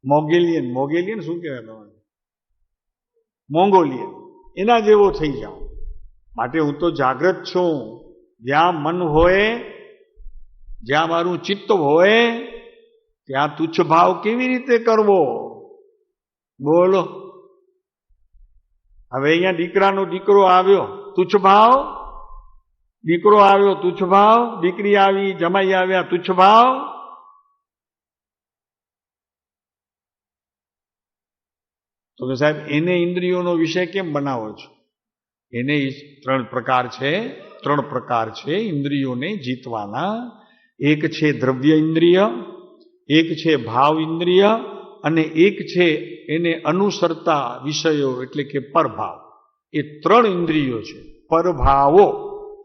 Speaker 1: મોગેલિયન શું કહેવાય તમારે, મોંગોલિયન, એના જેવો થઈ જાઉં. માટે હું તો જાગ્રત છું. જ્યાં મન હોય, જ્યાં મારું ચિત્ત હોય, ત્યાં તુચ્છ ભાવ કેવી રીતે કરવો? બોલો. હવે અહીંયા દીકરાનો દીકરો આવ્યો, તુચ્છ ભાવ. દીકરો આવ્યો, તુચ્છ ભાવ. દીકરી આવી, જમાઈ આવ્યા, તુચ્છ ભાવ. તો કે સાહેબ એને ઇન્દ્રિયોનો વિષય કેમ બનાવો છો? એને 3 પ્રકાર છે ઇન્દ્રિયોને જીતવાના. એક છે દ્રવ્ય ઇન્દ્રિય, એક છે ભાવ ઇન્દ્રિય, અને એક છે એને અનુસરતા વિષયો એટલે કે પરભાવ. એ 3 ઇન્દ્રિયો છે.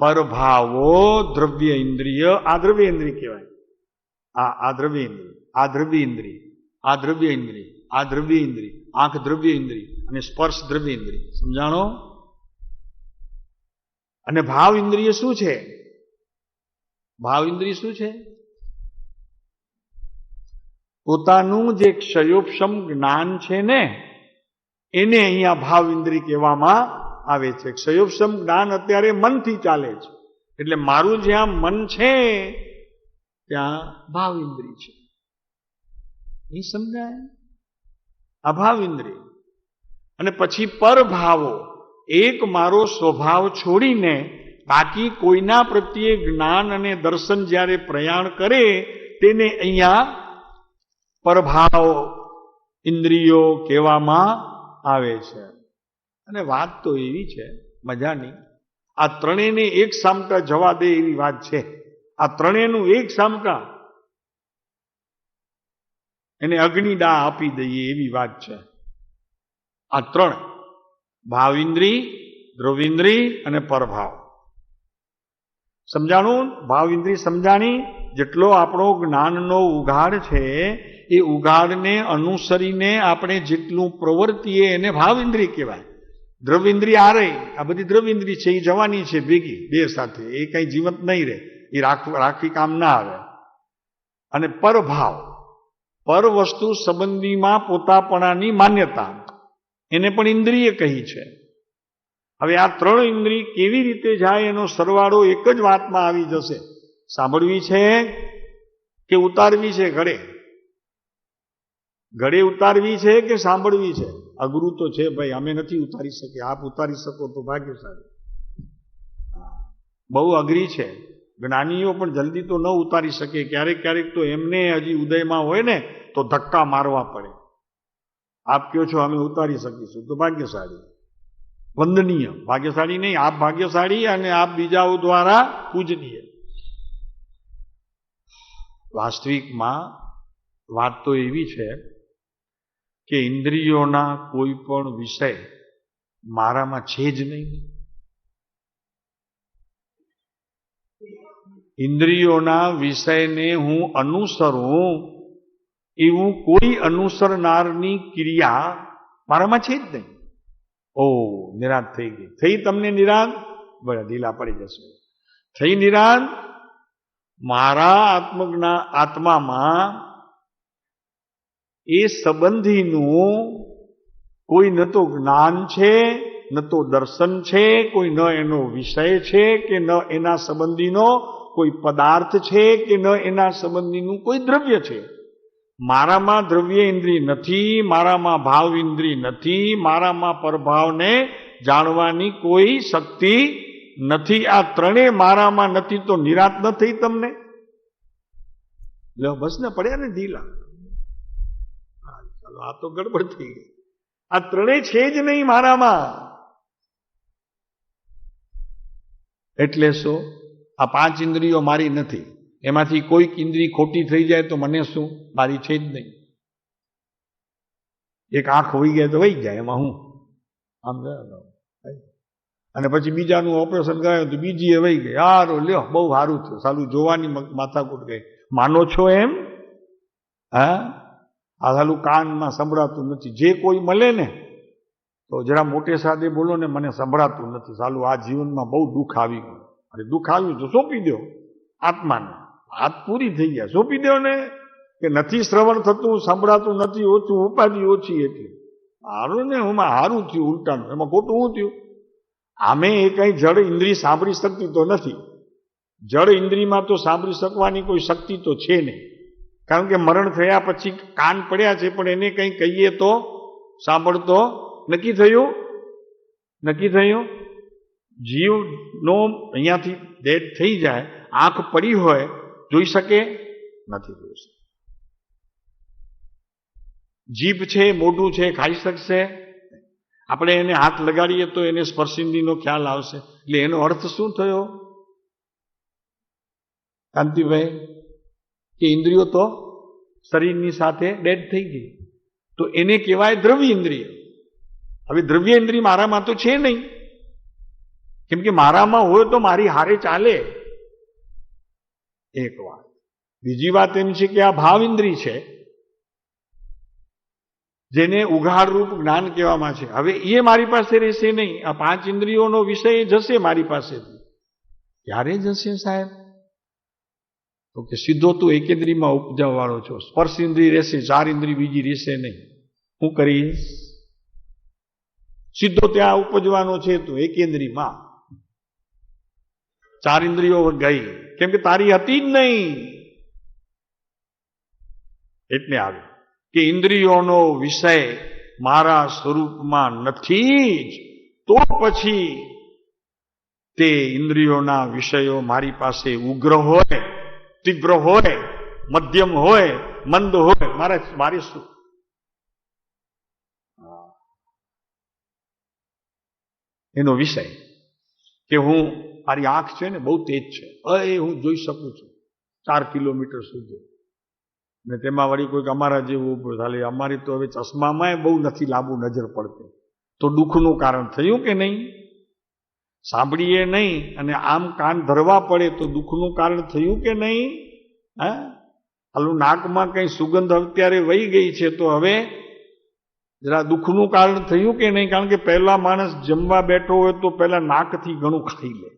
Speaker 1: પરભાવો દ્રવ્ય ઇન્દ્રિય, આ દ્રવ્ય ઇન્દ્રિય કહેવાય. આ દ્રવ્ય ઇન્દ્રિય, આ દ્રવ્ય ઇન્દ્રિય, આ દ્રવ્ય ઇન્દ્રિય, આ દ્રવ્ય ઇન્દ્રિય, આંખ દ્રવ્ય ઇન્દ્રિય અને સ્પર્શ દ્રવ્ય ઇન્દ્રિય. સમજાણો? અને ભાવ ઇન્દ્રિય શું છે? ભાવ ઇન્દ્રિય શું છે? પોતાનું જે ક્ષયોપશમ જ્ઞાન છે ને, એને અહીંયા ભાવ ઇન્દ્રિય કહેવામાં આવે છે. ક્ષયોપશમ જ્ઞાન અત્યારે મનથી ચાલે છે, એટલે મારું જ્યાં મન છે ત્યાં ભાવ ઇન્દ્રિય છે. એ સમજાય? આ ભાવ ઇન્દ્રિય. અને પછી પરભાવો, એક મારો સ્વભાવ છોડીને બાકી કોઈના પ્રત્યે જ્ઞાન અને દર્શન જ્યારે પ્રયાણ કરે તેને અહીંયા પરભાવ ઇન્દ્રિયો કહેવામાં આવે છે. અને વાત તો એવી છે મજાની, આ ત્રણેયને એક સામટા જવા દે એવી વાત છે. આ ત્રણેયનું એક સામટા એને અગ્નિદા આપી દઈએ એવી વાત છે. આ 3 ભાવ ઇન્દ્રિય, દ્રવ્યેન્દ્રિય અને પરભાવ. સમજાણું? ભાવ ઇન્દ્રિય સમજાણી. જેટલો આપણો જ્ઞાનનો ઉઘાડ છે એ ઉઘાડને અનુસરીને આપણે જેટલું પ્રવર્તીએ એને ભાવ ઇન્દ્રિય કહેવાય. દ્રવ્યેન્દ્રિય આ રહી, આ બધી દ્રવ્યેન્દ્રિય છે, એ જવાની છે ભેગી બે સાથે, એ કઈ જીવંત નહીં રહે, એ રાખવી કામ ના આવે. અને પરભાવ, પર વસ્તુ સંબંધીમાં પોતાપણાની માન્યતા, એને પણ ઇન્દ્રિય કહી છે. હવે આ 3 ઇન્દ્રિય કેવી રીતે જાય એનો સરવાળો એક જ વાતમાં આવી જશે. સાંભળવી છે કે ઉતારવી છે? ઘડે ઉતારવી છે કે સાંભળવી છે? અઘરું તો છે ભાઈ, અમે નથી ઉતારી શકીએ, આપ ઉતારી શકો તો ભાગ્યશાળી. બહુ અઘરી છે. જ્ઞાનીઓ પણ જલ્દી તો ન ઉતારી શકે. ક્યારેક તો એમને હજી ઉદયમાં હોય ને તો ધક્કા મારવા પડે. આપ કહો છો અમે ઉતારી શકીશું તો ભાગ્યશાળી, વંદનીય. ભાગ્યશાળી નહીં, આપ ભાગ્યશાળી અને આપ બીજાઓ દ્વારા પૂજનીય. વાસ્તવિકમાં વાત તો એવી છે કે ઇન્દ્રિયોના કોઈ પણ વિષય મારામાં છે જ નહીં. ઇન્દ્રિયોના વિષયને હું અનુસરું એવું કોઈ અનુસરનારની ક્રિયા મારામાં છે જ નહીં. ઓ નિરાંત થઈ ગઈ. થઈ તમને નિરાંત? બરાબર, ઢીલા પડી જશે. થઈ નિરાંત? મારા આત્મામાં એ સંબંધીનું કોઈ ન તો જ્ઞાન છે, ન તો દર્શન છે, કોઈ ન એનો વિષય છે કે ન એના સંબંધીનો કોઈ પદાર્થ છે કે ન એના સંબંધીનું કોઈ દ્રવ્ય છે. મારામાં દ્રવ્ય ઇન્દ્રિય નથી, મારામાં ભાવ ઇન્દ્રિય નથી, મારામાં પરભાવને જાણવાની કોઈ શક્તિ નથી. આ 3 મારામાં નથી તો નિરાંત ન થઈ તમને? લો બસ ને, પડ્યા ને ઢીલા. ચાલો, આ તો ગડબડ થઈ ગઈ. આ 3 છે જ નહીં મારામાં. એટલે શું? આ 5 ઇન્દ્રિયો મારી નથી, એમાંથી કોઈક ઇન્દ્રિય ખોટી થઈ જાય તો મને શું? મારી છે જ નહીં. એક આંખ હોઈ જાય તો વહી જાય, એમાં હું આમ. અને પછી બીજાનું ઓપરેશન કરાયું તો બીજી એ વહી ગઈ. યાર લ્યો બહુ સારું થયું, સાલું જોવાની માથાકૂટ ગઈ. માનો છો એમ? હા, આ સાલું કાનમાં સંભળાતું નથી. જે કોઈ મળે ને તો જરા મોટે સાદે બોલો ને, મને સંભળાતું નથી, સાલું આ જીવનમાં બહુ દુઃખ આવી ગયું. અરે દુઃખ આવ્યું તો સોંપી દો આત્માને, વાત પૂરી થઈ ગયા, સોંપી દો ને. કે નથી શ્રવણ થતું, સંભળાતું નથી, ઓછું ઉપાધિ ઓછી એટલે હારું ને, હું હારું થયું ઉલટાનું, એમાં ખોટું શું થયું? આમે એ કઈ જડ ઇન્દ્રિય સાંભળી શકતી તો નથી. જડ ઇન્દ્રિયમાં તો સાંભળી શકવાની કોઈ શક્તિ તો છે નહીં, કારણ કે મરણ થયા પછી કાન પડ્યા છે, પણ એને કંઈ કહીએ તો સાંભળતો નક્કી થયું. જીવનો અહીંયાથી ડેડ થઈ જાય, આંખ પડી હોય, જોઈ શકે નથી, જોઈ શકે. જીભ છે, મોઢું છે, ખાઈ શકશે? આપણે એને હાથ લગાડીએ તો એને સ્પર્શિન્દ્રિયનો ખ્યાલ આવશે. એટલે એનો અર્થ શું થયો કાંતિભાઈ? કે ઇન્દ્રિયો તો શરીરની સાથે ડેડ થઈ ગઈ, તો એને કહેવાય દ્રવ્ય ઇન્દ્રિય. હવે દ્રવ્ય ઇન્દ્રિય મારામાં તો છે નહીં, કેમ કે મારામાં હોય તો મારી હારે ચાલે. એક વાત. બીજી વાત એમ છે કે આ ભાવ ઇન્દ્રિય છે, જેને ઉઘાડ રૂપ જ્ઞાન કહેવામાં છે. હવે એ મારી પાસે રહેશે નહીં. આ પાંચ ઇન્દ્રિયોનો વિષય જશે મારી પાસેથી. ક્યારે જશે સાહેબ? તો કે સીધો તું એકેન્દ્રિયમાં ઉપજાવ વાળો છો. સ્પર્શ ઇન્દ્રિય રહેશે, ચાર ઇન્દ્રિય બીજી રહેશે નહીં. હું કરીશ? સીધો ત્યાં ઉપજવાનો છે તો એકેન્દ્રિયમાં. ચાર ઇન્દ્રિયો ગઈ, કેમ કે તારી હતી જ નહીં. એટલે આવી કે ઇન્દ્રિયોનો વિષય મારા સ્વરૂપમાં નથી જ, તો પછી તે ઇન્દ્રિયોના વિષયો મારી પાસે ઉગ્ર હોય, તીવ્ર હોય, મધ્યમ હોય, મંદ હોય, મારે શું? એનો વિષય કે હું, મારી આંખ છે ને બહુ તેજ છે, હું જોઈ શકું છું 4 કિલોમીટર સુધી. ને તેમાં વળી કોઈક અમારા જેવું ઉભું ચાલે. અમારી તો હવે ચશ્મામાં બહુ નથી લાંબુ નજર પડતી, તો દુઃખનું કારણ થયું કે નહીં? સાંભળીએ નહીં અને આમ કાન ધરવા પડે તો દુઃખનું કારણ થયું કે નહીં? હા, હાલું નાકમાં કઈ સુગંધ અત્યારે વહી ગઈ છે તો હવે જરા દુઃખનું કારણ થયું કે નહીં? કારણ કે પહેલા માણસ જમવા બેઠો હોય તો પહેલા નાકથી ઘણું ખાઈ લે.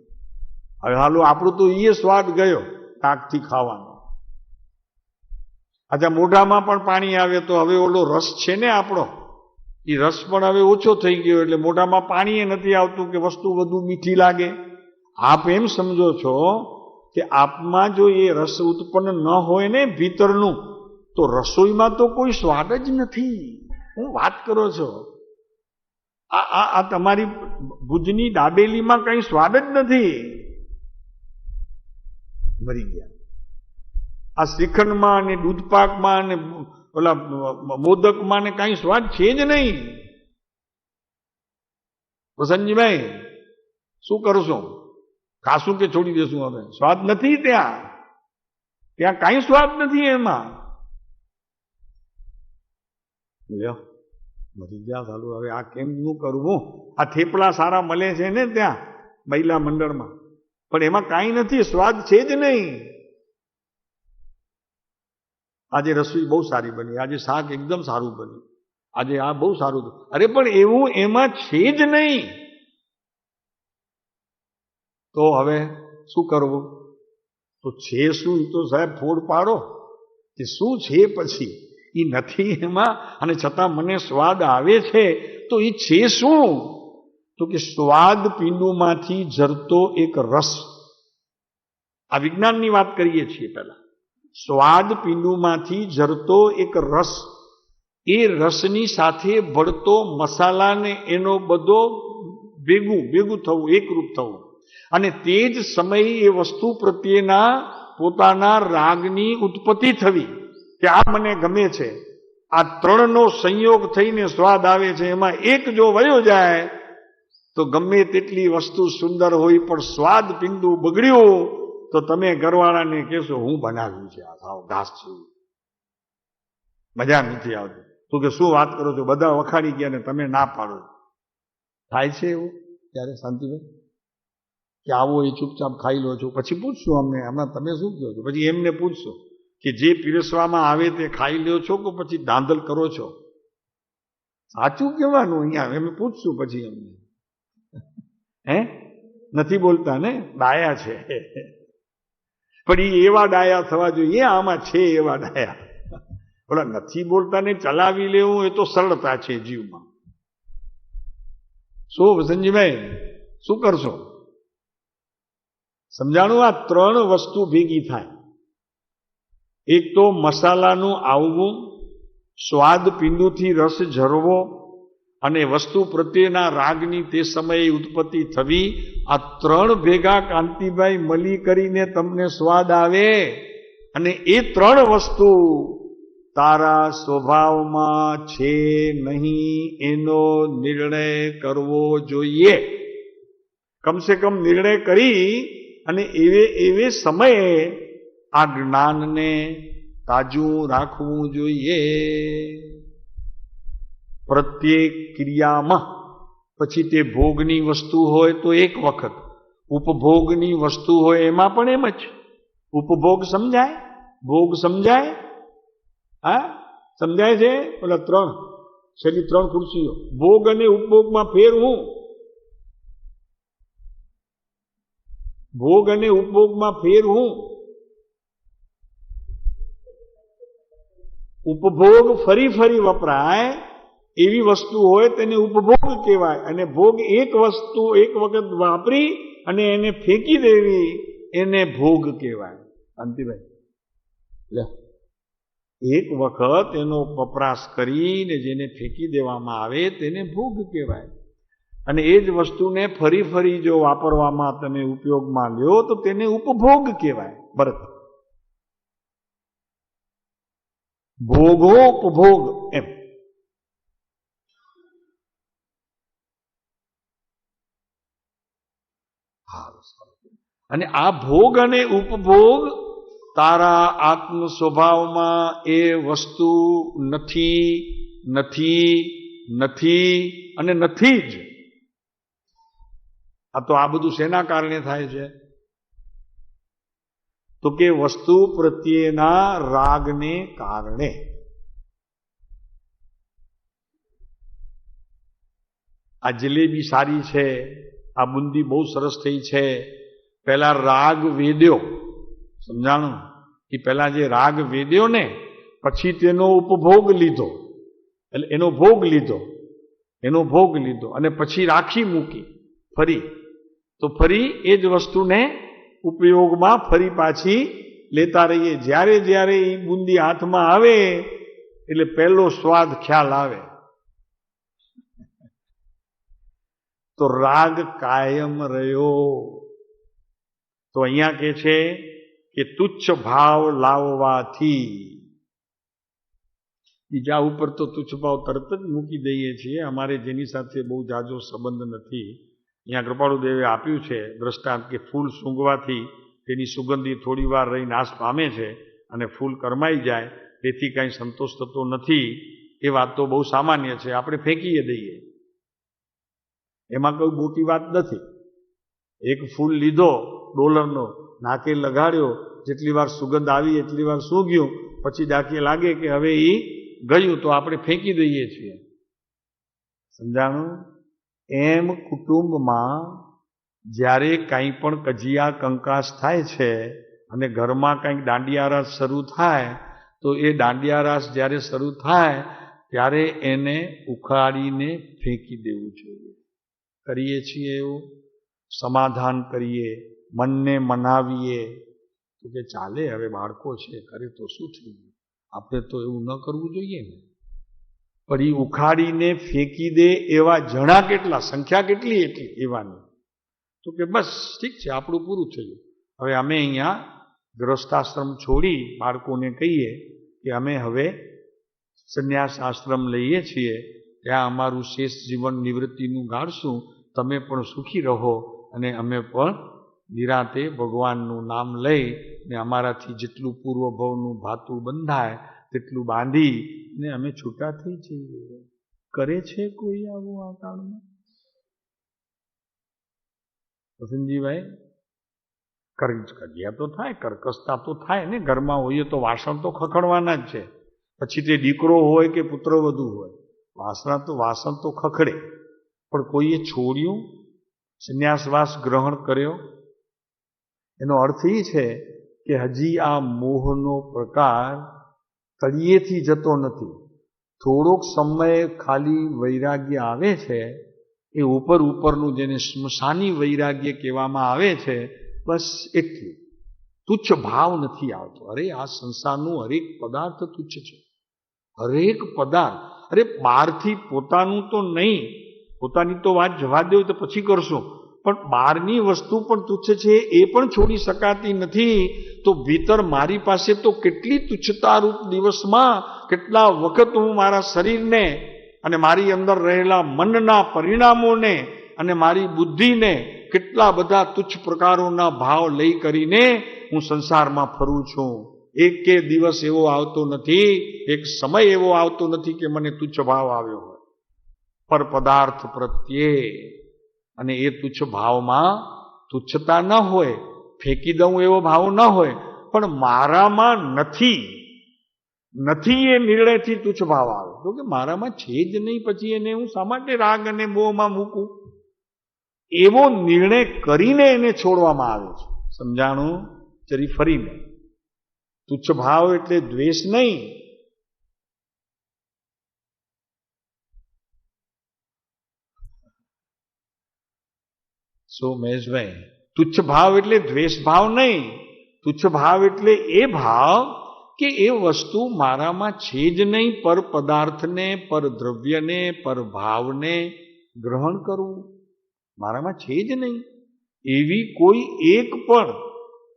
Speaker 1: હવે હાલું આપણું તો એ સ્વાદ ગયો નાકથી ખાવાનો. અચ્છા, મોઢામાં પણ પાણી આવે તો હવે ઓલો રસ છે ને આપણો, એ રસ પણ હવે ઓછો થઈ ગયો, એટલે મોઢામાં પાણી નથી આવતું કે વસ્તુ વધુ મીઠી લાગે. આપ એમ સમજો છો કે આપમાં જો એ રસ ઉત્પન્ન ન હોય ને ભીતરનું, તો રસોઈમાં તો કોઈ સ્વાદ જ નથી. હું વાત કરો છો? આ તમારી ભુજની દાબેલીમાં કઈ સ્વાદ જ નથી. મરી ગયા. આ શ્રીખંડમાં ને દૂધપાકમાં ને ઓલા મોદકમાં ને કઈ સ્વાદ છે જ નહીં. પ્રસન્નજીભાઈ શું કરશો? ખાશું કે છોડી દેશું? હવે સ્વાદ નથી ત્યાં કઈ સ્વાદ નથી એમાં. મરી ગયા ચાલુ. હવે આ કેમ નું કરવું? આ થેપલા સારા મળે છે ને ત્યાં મહિલા મંડળમાં, પણ એમાં કાંઈ નથી, સ્વાદ છે જ નહીં. આજે રસોઈ બહુ સારી બની, આજે શાક એકદમ સારું બન્યું, આજે આ બહુ સારું. અરે પણ એવું એમાં છે જ નહીં. તો હવે શું કરવું? તો છે શું? તો સાહેબ ફોડ પાડો કે શું છે પછી? એ નથી એમાં, અને છતાં મને સ્વાદ આવે છે, તો એ છે શું? તો કે સ્વાદ પિંડુમાંથી ઝરતો એક રસ. આ વિજ્ઞાનની વાત કરીએ છીએ. પહેલા સ્વાદ પિંડુમાંથી ઝરતો એક રસ, એ રસની સાથે ભળતો મસાલાને એનો બધો ભેગું થવું, એકરૂપ થવું, અને તે જ સમયે એ વસ્તુ પ્રત્યેના પોતાના રાગની ઉત્પત્તિ થવી કે આ મને ગમે છે. આ ત્રણનો સંયોગ થઈને સ્વાદ આવે છે. એમાં એક જો વયો જાય તો ગમે તેટલી વસ્તુ સુંદર હોય, પણ સ્વાદ પિંડુ બગડ્યું તો તમે ઘરવાળાને કહેશો હું બનાવ્યું છે, આ સાવ ઘાસ છે, મજા નથી આવતી. તો કે શું વાત કરો છો, બધા વખાડી ગયા ને તમે ના પાડો. થાય છે એવું? ત્યારે શાંતિભાઈ કે આવો એ ચૂપચાપ ખાઈ લો છો? પછી પૂછશું અમને હમણાં તમે શું કહો છો? પછી એમને પૂછશો કે જે પીરસવામાં આવે તે ખાઈ લ્યો છો કે પછી ધાંધલ કરો છો? સાચું કહેવાનું અહીંયા એમ પૂછશું પછી અમને. હે નથી બોલતા ને, ડાયા છે. પણ એ એવા ડાયા થવા જોઈએ, આમાં છે એવા ડાયા. ઓલા નથી બોલતા ને ચલાવી લેવું એ તો સરળતા છે જીવમાં. શું વસંતજીભાઈ શું કરશો? સમજાણું? આ ત્રણ વસ્તુ ભેગી થાય. એક તો મસાલાનું આવવું, સ્વાદ પિંડુથી રસ ઝરવો અને વસ્તુ પ્રત્યેના રાગની તે સમયે ઉત્પત્તિ થવી. આ ત્રણ ભેગા કાંતિભાઈ મળી કરીને તમને સ્વાદ આવે. અને એ ત્રણ વસ્તુ તારા સ્વભાવમાં છે નહીં એનો નિર્ણય કરવો જોઈએ. કમસે કમ નિર્ણય કરી અને એવે સમયે આ જ્ઞાનને તાજું રાખવું જોઈએ. પ્રત્યેક ક્રિયામાં પછી તે ભોગની વસ્તુ હોય તો એક વખત, ઉપભોગની વસ્તુ હોય એમાં પણ એમ જ. ઉપભોગ સમજાય, ભોગ સમજાય? હા સમજાય છે? પેલા ત્રણ છેલ્લી ત્રણ ખુરશીઓ, ભોગ અને ઉપભોગમાં ફેર હું? ભોગ અને ઉપભોગમાં ફેર હું? ઉપભોગ ફરી ફરી વપરાય એવી વસ્તુ હોય તેને ઉપભોગ કહેવાય. અને ભોગ એક વસ્તુ એક વખત વાપરી અને એને ફેંકી દેવી એને ભોગ કહેવાય. શાંતિભાઈ લે, એક વખત એનો વપરાશ કરીને જેને ફેંકી દેવામાં આવે તેને ભોગ કહેવાય. અને એ જ વસ્તુને ફરી ફરી જો વાપરવામાં તમે ઉપયોગમાં લ્યો તો તેને ઉપભોગ કહેવાય. બરાબર? ભોગો ઉપભોગ એમ. અને આ ભોગ અને ઉપભોગ તારા આત્મ સ્વભાવમાં એ વસ્તુ નથી, નથી, નથી અને નથી જ. આ તો આ બધું શેના કારણે થાય છે? તો કે વસ્તુ પ્રત્યેના રાગને કારણે. આ જલેબી સારી છે, આ બુંદી બહુ સરસ થઈ છે. પેલા રાગ વેદ્યો, સમજાણું? કે પેલા જે રાગ વેદ્યો ને પછી તેનો ઉપભોગ લીધો, એટલે એનો ભોગ લીધો, એનો ભોગ લીધો અને પછી રાખી મૂકી ફરી. તો ફરી એ જ વસ્તુને ઉપયોગમાં ફરી પાછી લેતા રહીએ. જ્યારે જ્યારે એ બુંદી હાથમાં આવે એટલે પહેલો સ્વાદ ખ્યાલ આવે. તો રાગ કાયમ રહ્યો. તો અહીંયા કે છે કે તુચ્છ ભાવ લાવવાથી, બીજા ઉપર તો તુચ્છ ભાવ તરત જ મૂકી દઈએ છીએ. અમારે જેની સાથે બહુ જાજો સંબંધ નથી, અહીંયા કૃપાળુદેવે આપ્યું છે દ્રષ્ટાંત કે ફૂલ સૂંઘવાથી તેની સુગંધી થોડી વાર રહી નાશ પામે છે અને ફૂલ કરમાઈ જાય તેથી કાંઈ સંતોષ થતો નથી. એ વાત તો બહુ સામાન્ય છે, આપણે ફેંકીએ દઈએ, એમાં કોઈ મોટી વાત નથી. એક ફૂલ લીધો ડોલરનો, નાકે લગાડ્યો, જેટલી વાર સુગંધ આવી એટલી વાર સૂંઘ્યું, પછી ડાકે લાગે કે હવે એ ગયું તો આપણે ફેંકી દઈએ છીએ. સમજાણું? એમ કુટુંબમાં જ્યારે કાંઈ પણ કજિયા કંકાસ થાય છે અને ઘરમાં કંઈક દાંડિયા રાસ શરૂ થાય તો એ દાંડિયા રાસ જ્યારે શરૂ થાય ત્યારે એને ઉખાડીને ફેંકી દેવું જોઈએ. કરીએ છીએ એવું? સમાધાન કરીએ, મનને મનાવીએ તો કે ચાલે, હવે બાળકો છે કરે તો શું થયું, આપણે તો એવું ન કરવું જોઈએ ને. પણ એ ઉખાડીને ફેંકી દે એવા જણા કેટલા, સંખ્યા કેટલી એટલી એવાની. તો કે બસ ઠીક છે, આપણું પૂરું થયું. હવે અમે અહીંયા ગૃહસ્થાશ્રમ છોડી બાળકોને કહીએ કે અમે હવે સંન્યાસ આશ્રમ લઈએ છીએ, ત્યાં અમારું શેષ જીવન નિવૃત્તિનું ગાળશું, તમે પણ સુખી રહો અને અમે પણ નિરાંતે ભગવાનનું નામ લઈ ને અમારાથી જેટલું પૂર્વભવનું ભાતું બંધાય તેટલું બાંધી ને અમે છૂટા થઈ જઈએ. કરે છે કોઈ આવું આ કાળમાં? વસંતજીભાઈ, કરકજિયા તો થાય, કરકસતા તો થાય ને, ઘરમાં હોઈએ તો વાસણ તો ખખડવાના જ છે. પછી તે દીકરો હોય કે પુત્રવધુ હોય, વાસણ તો ખખડે. પણ કોઈએ છોડ્યું, સંન્યાસવાસ ગ્રહણ કર્યો, એનો અર્થ એ છે કે હજી આ મોહનો પ્રકાર તળિયેથી જતો નથી. થોડોક સમય ખાલી વૈરાગ્ય આવે છે, એ ઉપરનું જેને સ્મશાની વૈરાગ્ય કહેવામાં આવે છે, બસ એટલું. તુચ્છ ભાવ નથી આવતો. અરે આ સંસારનું હરેક પદાર્થ તુચ્છ છે, હરેક પદાર્થ. અરે બહારથી પોતાનું તો નહીં, પોતાની તો વાત જવા દેવ તો પછી કરશો, પણ બહારની વસ્તુ પણ તુચ્છ છે, એ પણ છોડી શકાતી નથી. તો ભીતર મારી પાસે તો કેટલી તુચ્છતા રૂપ દિવસમાં કેટલા વખત હું મારા શરીરને અને મારી અંદર રહેલા મનના પરિણામોને અને મારી બુદ્ધિને કેટલા બધા તુચ્છ પ્રકારોના ભાવ લઈ કરીને હું સંસારમાં ફરું છું. એક દિવસ એવો આવતો નથી, એક સમય એવો આવતો નથી કે મને તુચ્છ ભાવ આવ્યો હોય પર પદાર્થ પ્રત્યે. અને એ તુચ્છ ભાવમાં તુચ્છતા ન હોય, ફેંકી દઉં એવો ભાવ ન હોય, પણ મારામાં નથી એ નિર્ણયથી તુચ્છ ભાવ આવે. તો કે મારામાં છે જ નહીં, પછી એને હું શા માટે રાગ અને મોહમાં મૂકું? એવો નિર્ણય કરીને એને છોડવામાં આવે છે. સમજાણું? જરી ફરીને, તુચ્છ ભાવ એટલે દ્વેષ નહીં. સો મહેશભાઈ, તુચ્છ ભાવ એટલે દ્વેષ ભાવ નહીં. તુચ્છ ભાવ એટલે એ ભાવ કે એ વસ્તુ મારામાં છે જ નહીં, પર પદાર્થને, પર દ્રવ્યને, પર ભાવને ગ્રહણ કરવું મારામાં છે જ નહીં. એવી કોઈ એક પણ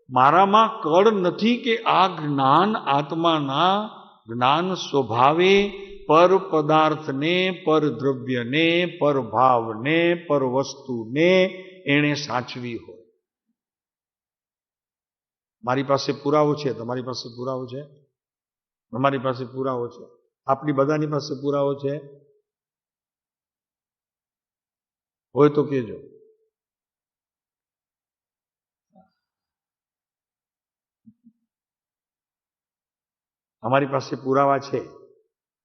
Speaker 1: મારામાં કળ નથી કે આ જ્ઞાન આત્માના જ્ઞાન સ્વભાવે પર પદાર્થને, પર દ્રવ્યને, પર ભાવને, પર વસ્તુને એણે સાચવી હોય. મારી પાસે પુરાવો છે, તમારી પાસે પુરાવો છે, અમારી પાસે પુરાવો છે, આપણી બધાની પાસે પુરાવો છે, હોય તો કહેજો. અમારી પાસે પુરાવા છે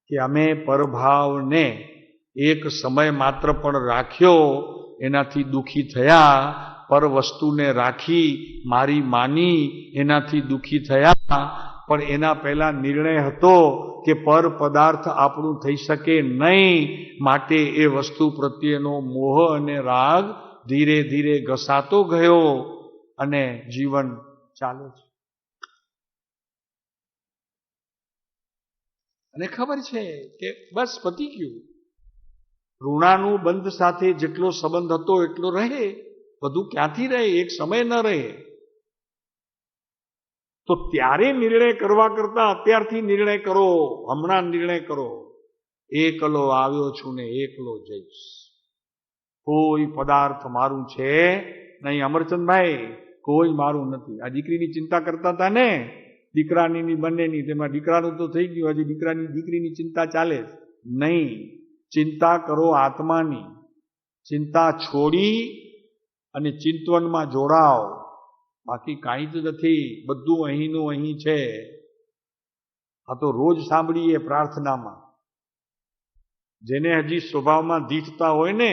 Speaker 1: કે અમે પરભાવને એક સમય માત્ર પણ રાખ્યો, એનાથી દુઃખી થયા. પર વસ્તુને રાખી મારી માની, એનાથી દુઃખી થયા. પણ એના પહેલા નિર્ણય હતો કે પર પદાર્થ આપણું થઈ શકે નહીં, માટે એ વસ્તુ પ્રત્યેનો મોહ અને રાગ ધીરે ધીરે ઘસાતો ગયો અને જીવન ચાલે છે. અને ખબર છે કે બસ પતી ગયું. ઋણાનું બંધ સાથે જેટલો સંબંધ હતો એટલો રહે, બધું ક્યાંથી રહે? એક સમય ન રહે. તો ત્યારે નિર્ણય કરવા કરતા અત્યારથી નિર્ણય કરો, હમણાં નિર્ણય કરો. એકલો આવ્યો છું ને એકલો જઈશ, કોઈ પદાર્થ મારું છે નહીં. અમરચંદભાઈ, કોઈ મારું નથી. આ દીકરીની ચિંતા કરતા હતા ને, દીકરાની બંનેની, તેમાં દીકરાનું તો થઈ ગયું, હજી દીકરીની ચિંતા ચાલે નહીં. ચિંતા કરો આત્માની. ચિંતા છોડી અને ચિંતવનમાં જોડાઓ, બાકી કાંઈ જ નથી. બધું અહીંનું અહીં છે. આ તો રોજ સાંભળીએ પ્રાર્થનામાં. જેને હજી સ્વભાવમાં દીઠતા હોય ને,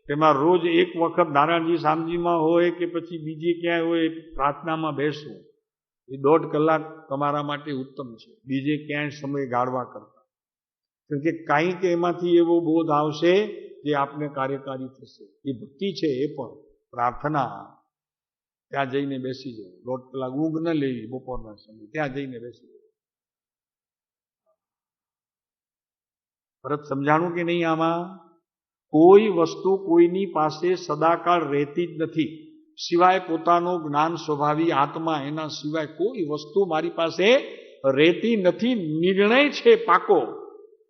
Speaker 1: તેમાં રોજ એક વખત નારાયણજી સામજીમાં હોય કે પછી બીજી ક્યાંય હોય, પ્રાર્થનામાં બેસવું. એ 1.5 કલાક તમારા માટે ઉત્તમ છે, બીજે ક્યાંય સમય ગાળવા કરતા. કેમ કે કાંઈક એમાંથી એવો બોધ આવશે જે આપને કાર્યકારી થશે. એ ભક્તિ છે, એ પણ પ્રાર્થના. ત્યાં જઈને બેસી જવું, 1.5 કલાક ઊંઘ ન લેવી બપોરના સમય, ત્યાં જઈને બેસી જવું. પરત સમજાણું કે નહીં? આમાં કોઈ વસ્તુ કોઈની પાસે સદાકાળ રહેતી જ નથી, સિવાય પોતાનો જ્ઞાન સ્વભાવી આત્મા. એના સિવાય કોઈ વસ્તુ મારી પાસે રહેતી નથી. નિર્ણય છે પાકો.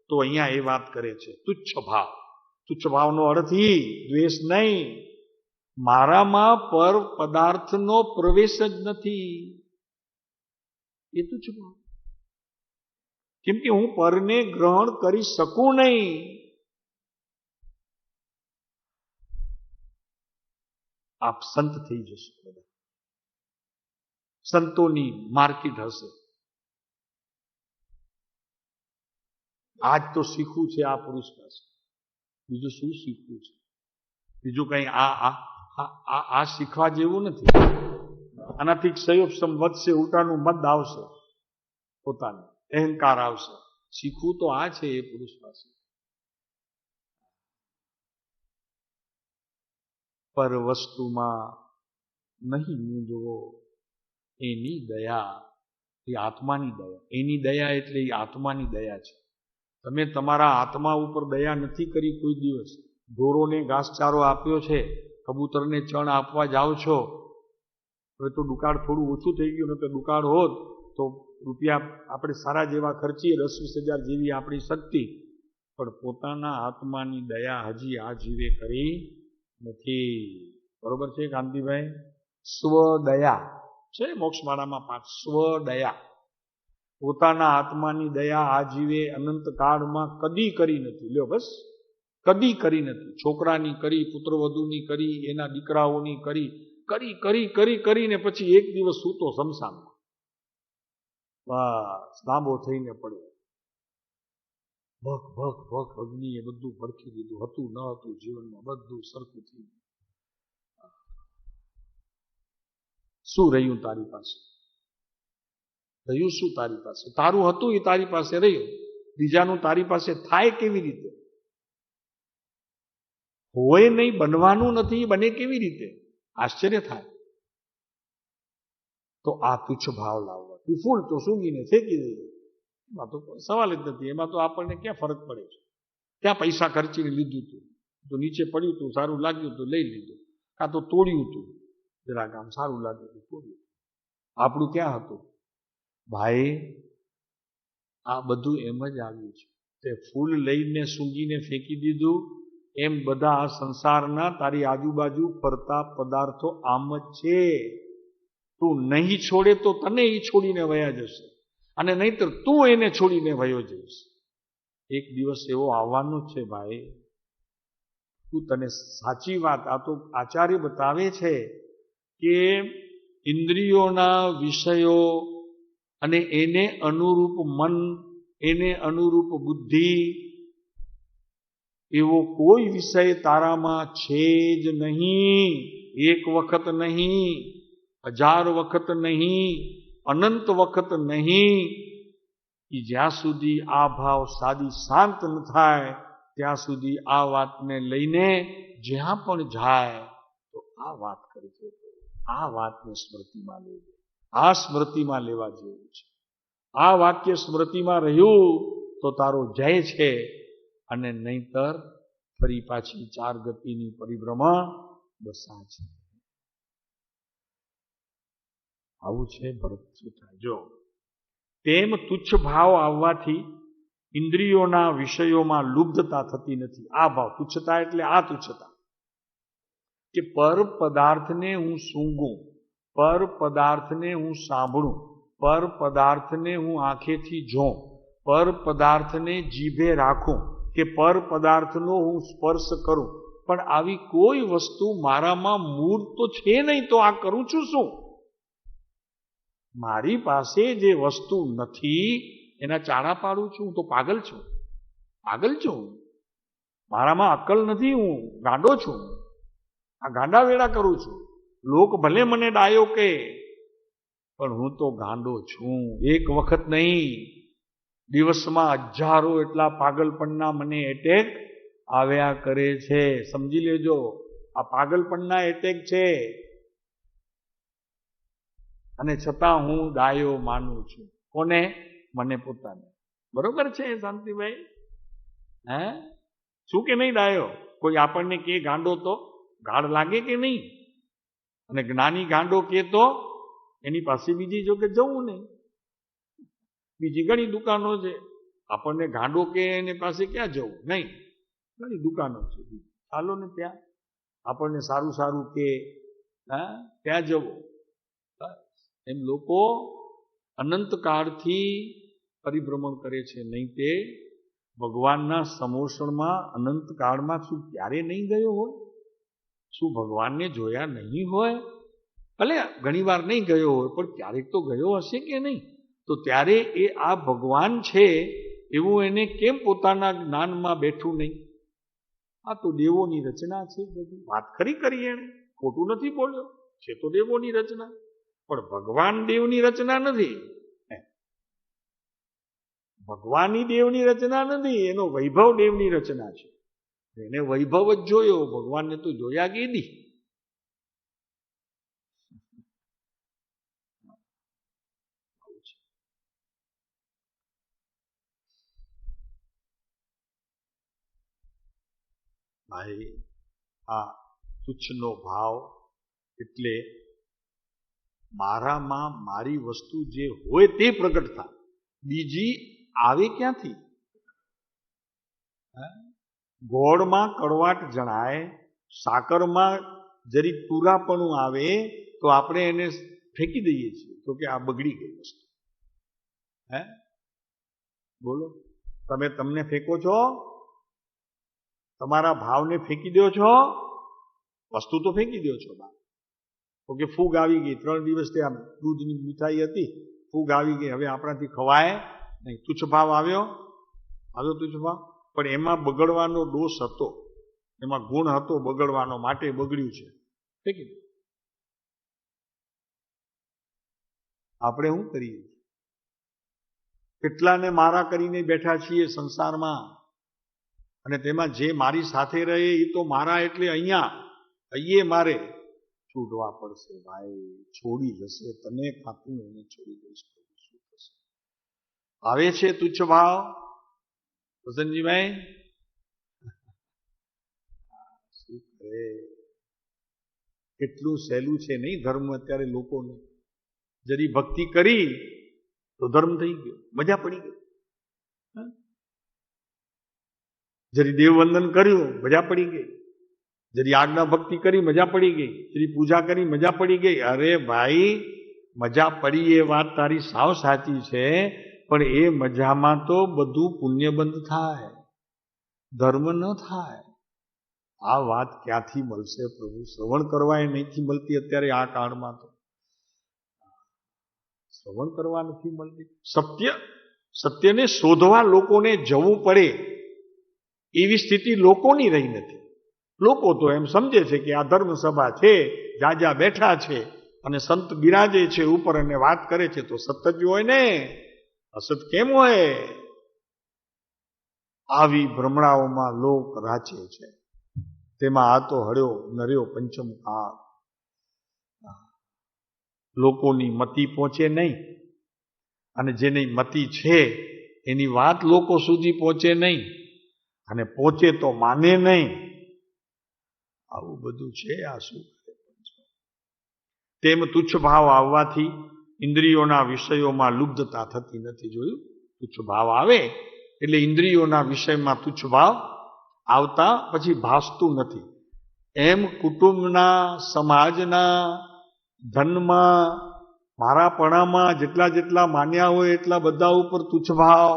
Speaker 1: તો અહીંયા એ વાત કરે છે તુચ્છ ભાવ. તુચ્છ ભાવનો અર્થ દ્વેષ નહીં. મારામાં પર પદાર્થનો પ્રવેશ જ નથી, એ તુચ્છ ભાવ. કેમ કે હું પરને ગ્રહણ કરી શકું નહીં. આપ સંત થઈ જશો. બધા સંતોની માર્કેટ હશે. આજ તો શીખવું છે આ પુરુષ પાસે, બીજું શું શીખવું છે? બીજું કઈ આ શીખવા જેવું નથી. આનાથી સંયોગ વધશે, ઉલટાનું મદ આવશે, પોતાનું અહંકાર આવશે. શીખવું તો આ છે એ પુરુષ પાસે. પર વસ્તુમાં નહીં મૂંઝવો, એની દયા એ આત્માની દયા. એની દયા એટલે એ આત્માની દયા છે. તમે તમારા આત્મા ઉપર દયા નથી કરી કોઈ દિવસ. ઢોરોને ઘાસચારો આપ્યો છે, કબૂતરને ચણ આપવા જાઓ છો. હવે તો દુકાળ થોડું ઓછું થઈ ગયું, ને તો દુકાળ હોત તો રૂપિયા આપણે સારા જેવા ખર્ચીએ, 10-20 હજાર જેવી આપણી શક્તિ. પણ પોતાના આત્માની દયા હજી આ જીવે કરી નથી. બરોબર છે કાંતિભાઈ? સ્વદયા છે મોક્ષમાળામાં 5. સ્વદયા, પોતાના આત્માની દયા આ જીવે અનંત કાળમાં કદી કરી નથી. લ્યો બસ, કદી કરી નથી. છોકરાની કરી, પુત્રવધુની કરી, એના દીકરાઓની કરી, કરીને પછી એક દિવસ સૂતો શમશાનમાં, બસ લાંબો થઈને પડ્યો. ભખ અગ્નિ એ બધું ભડકી દીધું. હતું ન હતું જીવનમાં બધું સરખું થઈ ગયું. શું રહ્યું તારી પાસે? રહ્યું શું તારી પાસે? તારું હતું એ તારી પાસે રહ્યું. બીજાનું તારી પાસે થાય કેવી રીતે? હોય નહીં, બનવાનું નથી, બને કેવી રીતે? આશ્ચર્ય થાય. તો આ તુચ્છ ભાવ લાવવા, ફૂલ તો સૂંઘીને ફેંકી દઈએ, એમાં તો સવાલ જ નથી. એમાં તો આપણને ક્યાં ફરક પડે છે? ક્યાં પૈસા ખર્ચીને લીધું હતું, તો નીચે પડ્યું હતું, સારું લાગ્યું તો લઈ લીધું, કાં તો તોડ્યું હતું, જરાક આમ સારું લાગ્યું હતું, તોડ્યું. આપણું ક્યાં હતું? ભાઈ આ બધું એમ જ આવ્યું છે. તે ફૂલ લઈને સૂંઘીને ફેંકી દીધું, એમ બધા આ સંસારના તારી આજુબાજુ ફરતા પદાર્થો આમ જ છે. તું નહીં છોડે તો તને એ છોડીને વયા જશે, અને નહીતર તું એને છોડીને વયો જઈશ. એક દિવસ એવો આવવાનો છે ભાઈ. તું તને સાચી વાત, આ તો આચાર્ય બતાવે છે કે ઇન્દ્રિયોના વિષયો અને એને અનુરૂપ મન, એને અનુરૂપ બુદ્ધિ, એવો કોઈ વિષય તારામાં છે જ નહીં. એક વખત નહીં, 1000 વખત નહીં, અનંત વખત નહીં. જ્યાં સુધી આ ભાવ સાદી શાંત ન થાય ત્યાં સુધી આ વાતને લઈને જ્યાં પણ જાય તો આ વાત કરી છે. આ વાતને સ્મૃતિમાં લેવી, આ સ્મૃતિમાં લેવા જેવું છે. આ વાક્ય સ્મૃતિમાં રહ્યું તો તારો જય છે, અને નહીતર ફરી પાછી 4 ગતિની પરિભ્રમણ દશા છે. આવું છે ભરત સૂત્ર. જો તેમ તુચ્છ ભાવ આવવાથી ઇન્દ્રિયોના વિષયોમાં લુબ્ધતા થતી નથી. આ ભાવ, તુચ્છતા એટલે આ તુચ્છતા કે પર પદાર્થને હું સૂંઘું, પર પદાર્થને હું સાંભળું, પર પદાર્થને હું આંખેથી જોઉં, પર પદાર્થને જીભે રાખું, કે પર પદાર્થનો હું સ્પર્શ કરું, પણ આવી કોઈ વસ્તુ મારામાં મૂળ તો છે નહીં, તો આ કરું છું શું? મારી પાસે જે વસ્તુ નથી એના ચાળા પાડું છું, હું તો પાગલ છું. પાગલ છું, મારામાં અક્કલ નથી, હું ગાંડો છું. આ ગાંડા વેળા કરું છું. લોક ભલે મને ડાયો કે, પણ હું તો ગાંડો છું. એક વખત નહીં, દિવસમાં 1000 એટલા પાગલપણના મને એટેક આવ્યા કરે છે. સમજી લેજો, આ પાગલપણના એટેક છે, અને છતાં હું ડાયો માનું છું. કોને? મને પોતાને. બરોબર છે શાંતિભાઈ? હે, શું કે નહીં ડાયો? કોઈ આપણને કે ગાંડો તો ગાઢ લાગે કે નહીં? અને જ્ઞાની ગાંડો કે તો એની પાસે બીજી જો કે જવું નહીં. બીજી ઘણી દુકાનો છે. આપણને ગાંડો કે એની પાસે ક્યાં જવું? નહીં, ઘણી દુકાનો છે, ચાલો ને ત્યાં. આપણને સારું સારું કે ત્યાં જવું. એમ લોકો અનંત કાળથી પરિભ્રમણ કરે છે. નહીં તે ભગવાનના સમોષણમાં અનંત કાળમાં શું ક્યારે નહીં ગયો હોય? શું ભગવાનને જોયા નહીં હોય? ભલે ઘણી વાર નહીં ગયો હોય, પણ ક્યારેક તો ગયો હશે કે નહીં? તો ત્યારે એ આ ભગવાન છે એવું એને કેમ પોતાના જ્ઞાનમાં બેઠું નહીં? આ તો દેવોની રચના છે. બધી વાત ખરી કરી એને, ખોટું નથી બોલ્યો. છે તો દેવોની રચના, પણ ભગવાન દેવની રચના નથી. ભગવાનની દેવની રચના નથી, એનો વૈભવ દેવની રચના છે. એને વૈભવ જ જોયો, ભગવાનને તો જોયા કીધી. ભાઈ, આ તુચ્છનો ભાવ એટલે મારામાં મારી વસ્તુ જે હોય તે પ્રગટ થાય, બીજી આવે ક્યાંથી? ગોળમાં કડવાટ જણાય, સાકરમાં જરી પૂરાપણું આવે તો આપણે એને ફેંકી દઈએ છીએ, તો કે આ બગડી ગઈ વસ્તુ. બોલો, તમે તમને ફેંકો છો? તમારા ભાવને ફેંકી દો છો? વસ્તુ તો ફેંકી દો છો. તો કે ફૂગ આવી ગઈ, 3 દિવસથી આમ દૂધની મીઠાઈ હતી, ફૂગ આવી ગઈ, હવે આપણાથી ખવાય નહીં. તુચ્છ ભાવ આવ્યો તુચ્છ ભાવ, પણ એમાં બગડવાનો દોષ હતો, એમાં ગુણ હતો બગડવાનો, માટે બગડ્યું છે, ફેંકી દો. આપણે શું કરીએ? કેટલાને મારા કરીને બેઠા છીએ સંસારમાં, અને તેમાં જે મારી સાથે રહે એ તો મારા, એટલે અહીંયા મારે છૂટવા પડશે. ભાઈ, છોડી જશે તને, ખાતું એને છોડી દઈશ. શું થશે? આવે છે તુચ્છ ભાવ વસંતજીભાઈ? શું કરે? કેટલું સહેલું છે નહીં ધર્મ અત્યારે લોકોને. જરી ભક્તિ કરી તો ધર્મ થઈ ગયો, મજા પડી ગઈ. જરી દેવવંદન કર્યું, મજા પડી ગઈ. જરી આજ્ઞા ભક્તિ કરી, મજા પડી ગઈ. જરી પૂજા કરી, મજા પડી ગઈ. અરે ભાઈ, મજા પડી એ વાત તારી સાવ સાચી છે, પણ એ મજામાં તો બધું પુણ્યબંધ થાય, ધર્મ ન થાય. આ વાત ક્યાંથી મળશે પ્રભુ? શ્રવણ કરવા એ નથી મળતી અત્યારે આ કાળમાં. તો શ્રવણ કરવા નથી મળતી. સત્યને શોધવા લોકોને જવું પડે એવી સ્થિતિ લોકોની રહી નથી. લોકો તો એમ સમજે છે કે આ ધર્મ સભા છે, જાજા બેઠા છે અને સંત બિરાજે છે ઉપર અને વાત કરે છે, તો સત જ હોય ને, અસત કેમ હોય? આવી ભ્રમણાઓમાં લોક રાચે છે. તેમાં આ તો હળ્યો નર્યો પંચમ કાળ. લોકોની મતિ પહોંચે નહીં, અને જેની મતિ છે એની વાત લોકો સુધી પહોંચે નહીં, અને પહોંચે તો માને નહીં. આવું બધું છે. આ શું કરે? તેમ તુચ્છ ભાવ આવવાથી ઇન્દ્રિયોના વિષયોમાં લુબ્ધતા થતી નથી. જોયું? તુચ્છ ભાવ આવે એટલે ઇન્દ્રિયોના વિષયમાં તુચ્છ ભાવ આવતા પછી ભાસતું નથી. એમ કુટુંબના, સમાજના, ધનમાં, મારાપણામાં જેટલા માન્યા હોય એટલા બધા ઉપર તુચ્છ ભાવ.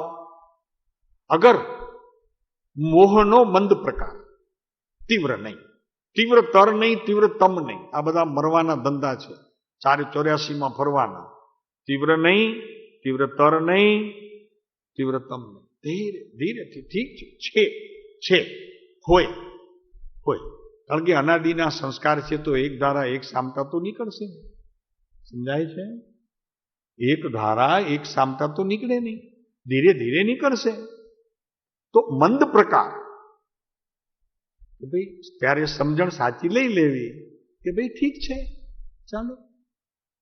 Speaker 1: અગર મોહનો મંદ પ્રકાર, તીવ્ર નહીં, તીવ્ર તર નહીં, તીવ્ર તમ નહીં. આ બધા મરવાના ધંધા છે, 484માં ફરવાના. તીવ્ર નહીં, તીવ્ર તર નહીં, તીવ્ર તમ નહીં. ધીરે ધીરેથી ઠીક છે હોય. કારણ કે અનાદિના સંસ્કાર છે, તો એક ધારા એક સામતા તો નીકળશે. સમજાય છે? એક ધારા એક સામતા તો નીકળે નહીં, ધીરે ધીરે નીકળશે. તો મંદ પ્રકાર, કે ભાઈ ત્યારે સમજણ સાચી લઈ લેવી કે ભાઈ ઠીક છે, ચાલો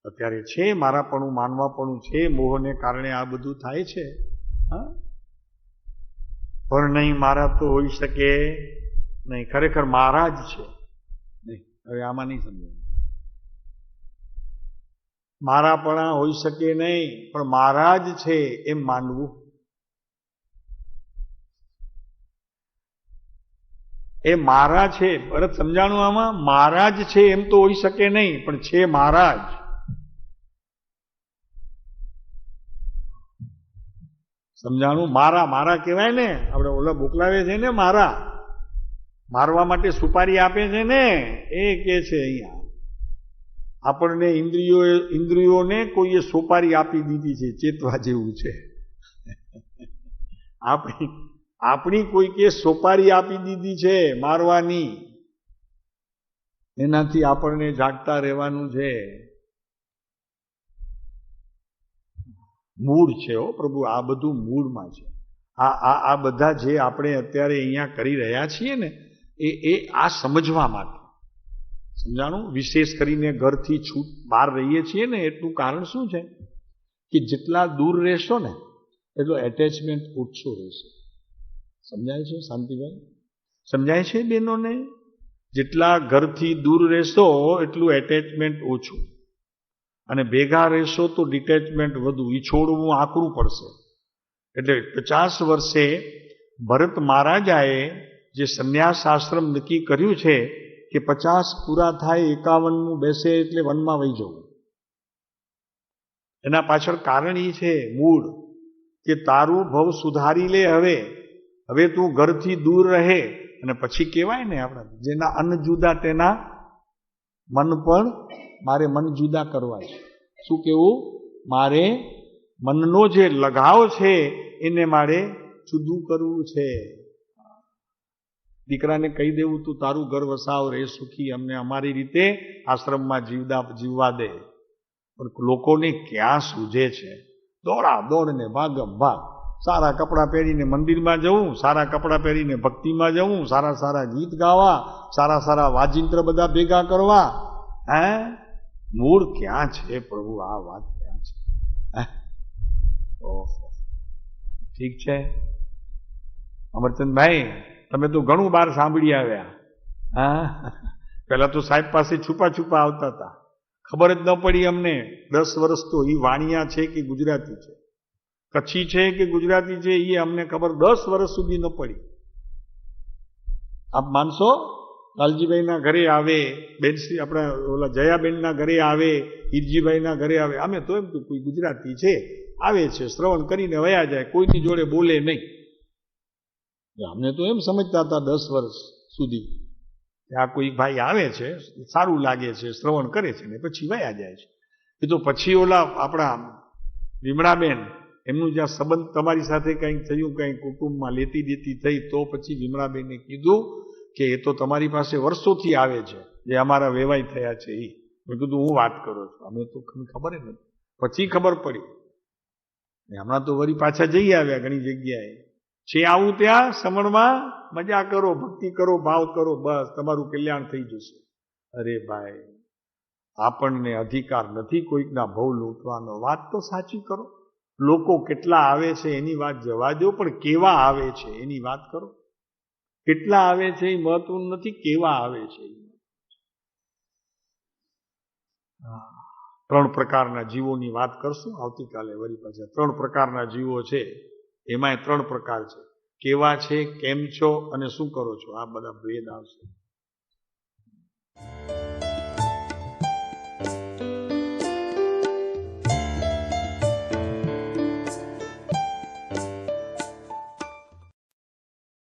Speaker 1: અત્યારે છે, મારાપણું માનવાપણું છે, મોહને કારણે આ બધું થાય છે. હા, પણ નહીં, મારા તો હોઈ શકે નહીં, ખરેખર મારા જ છે. નહીં, હવે આમાં નહીં સમજાય. મારાપણા હોઈ શકે નહીં, પણ મારા જ છે એમ માનવું. એ મારા છે, બરાબર સમજાણું? આમાં મારા જ છે એમ તો હોઈ શકે નહીં, પણ છે મારા જ. સમજાણું? મારા કહેવાય ને, આપણે ઓલા મોકલાવે છે ને મારા, મારવા માટે સુપારી આપે છે ને એ કે છે અહીંયા આપણને ઇન્દ્રિયોને કોઈએ સોપારી આપી દીધી છે, ચેતવા જેવું છે. આપણી કોઈકે સોપારી આપી દીધી છે મારવાની, એનાથી આપણને જાગતા રહેવાનું છે. મૂળ છે હો પ્રભુ, આ બધું મૂળમાં છે. આ બધા જે આપણે અત્યારે અહીંયા કરી રહ્યા છીએ ને એ આ સમજવા માટે સમજાણું. વિશેષ કરીને ઘરથી છૂટ બહાર રહીએ છીએ ને એટલું કારણ શું છે કે જેટલા દૂર રહેશો ને એટલો એટેચમેન્ટ ઓછો રહેશે. સમજાય છે શાંતિભાઈ? સમજાય છે બેનોને? જેટલા ઘરથી દૂર રહેશો એટલું એટેચમેન્ટ ઓછું, અને ભેગા રહેશો તો ડિટેચમેન્ટ વધુ. એ છોડવું આકરું પડશે. એટલે 50 વર્ષે ભરત મહારાજાએ જે સંન્યાસ આશ્રમ નક્કી કર્યું છે કે 50 પૂરા થાય 51મું બેસે એટલે વનમાં વહી જવું. એના પાછળ કારણ એ છે મૂળ કે તારું ભવ સુધારી લે. હવે તું ઘરથી દૂર રહે, અને પછી કહેવાય ને આપણે જેના અન્ન જુદા તેના મન પણ મારે મન જુદા કરવા છે. શું કેવું? મારે મનનો જે લગાવ છે એને મારે જુદું કરવું છે. દીકરાને કહી દેવું તું તારું ઘર વસાવ, રે સુખી, અમને અમારી રીતે આશ્રમમાં જીવવા દે. પણ લોકોને ક્યાં સૂઝે છે? દોડા દોડ ને ભાગમ ભાગ. સારા કપડાં પહેરીને મંદિરમાં જવું, સારા કપડાં પહેરીને ભક્તિમાં જવું, સારા સારા ગીત ગાવા, સારા સારા વાજિંત્ર બધા ભેગા કરવા. હે, મૂળ ક્યાં છે પ્રભુ? આ વાત ક્યાં છે? ઓહો, ઠીક છે અમરચંદભાઈ, તમે તો ઘણું બહાર સાંભળી આવ્યા. હા, પેલા તો સાહેબ પાસે છુપા છુપા આવતા હતા, ખબર જ ન પડી અમને. 10 વર્ષ તો એ વાણિયા છે કે ગુજરાતી છે, કચ્છી છે કે ગુજરાતી છે, એ અમને ખબર 10 વર્ષ સુધી ન પડી. આપ માનશો? લાલજીભાઈના ઘરે આવે, બેનશ્રી આપણા ઓલા જયાબેનના ઘરે આવે, હીરજીભાઈના ઘરે આવે, અમે તો એમ તો કોઈ ગુજરાતી છે આવે છે, શ્રવણ કરીને વયા જાય, કોઈની જોડે બોલે નહીં. અમને તો એમ સમજતા હતા 10 વર્ષ સુધી કે આ કોઈ ભાઈ આવે છે, સારું લાગે છે, શ્રવણ કરે છે ને પછી વયા જાય છે. એ તો પછી ઓલા આપણા વિમળાબેન, એમનું જ્યાં સંબંધ તમારી સાથે કંઈક થયું, કંઈક કુટુંબમાં લેતી દેતી થઈ, તો પછી વિમળાબેને કીધું કે એ તો તમારી પાસે વર્ષોથી આવે છે, જે અમારા વેવાઈ થયા છે એ. મેં કીધું હું વાત કરો છો? અમે તો ખબર જ નથી. પછી ખબર પડી. હમણાં તો વળી પાછા જઈ આવ્યા ઘણી જગ્યાએ. છે આવું ત્યાં સમણમાં મજા કરો, ભક્તિ કરો, ભાવ કરો, બસ તમારું કલ્યાણ થઈ જશે. અરે ભાઈ, આપણને અધિકાર નથી કોઈકના ભવ લૂંટવાનો. વાત તો સાચી કરો. લોકો કેટલા આવે છે એની વાત જવા દો, પણ કેવા આવે છે એની વાત કરો. કેટલા આવે છે એ મહત્વનું નથી, કેવા આવે છે. 3 પ્રકારના જીવોની વાત કરશું આવતીકાલે વળી પાછા. 3 પ્રકારના જીવો છે, એમાંય 3 પ્રકાર છે. કેવા છે, કેમ છો અને શું કરો છો, આ બધા ભેદ આવશે.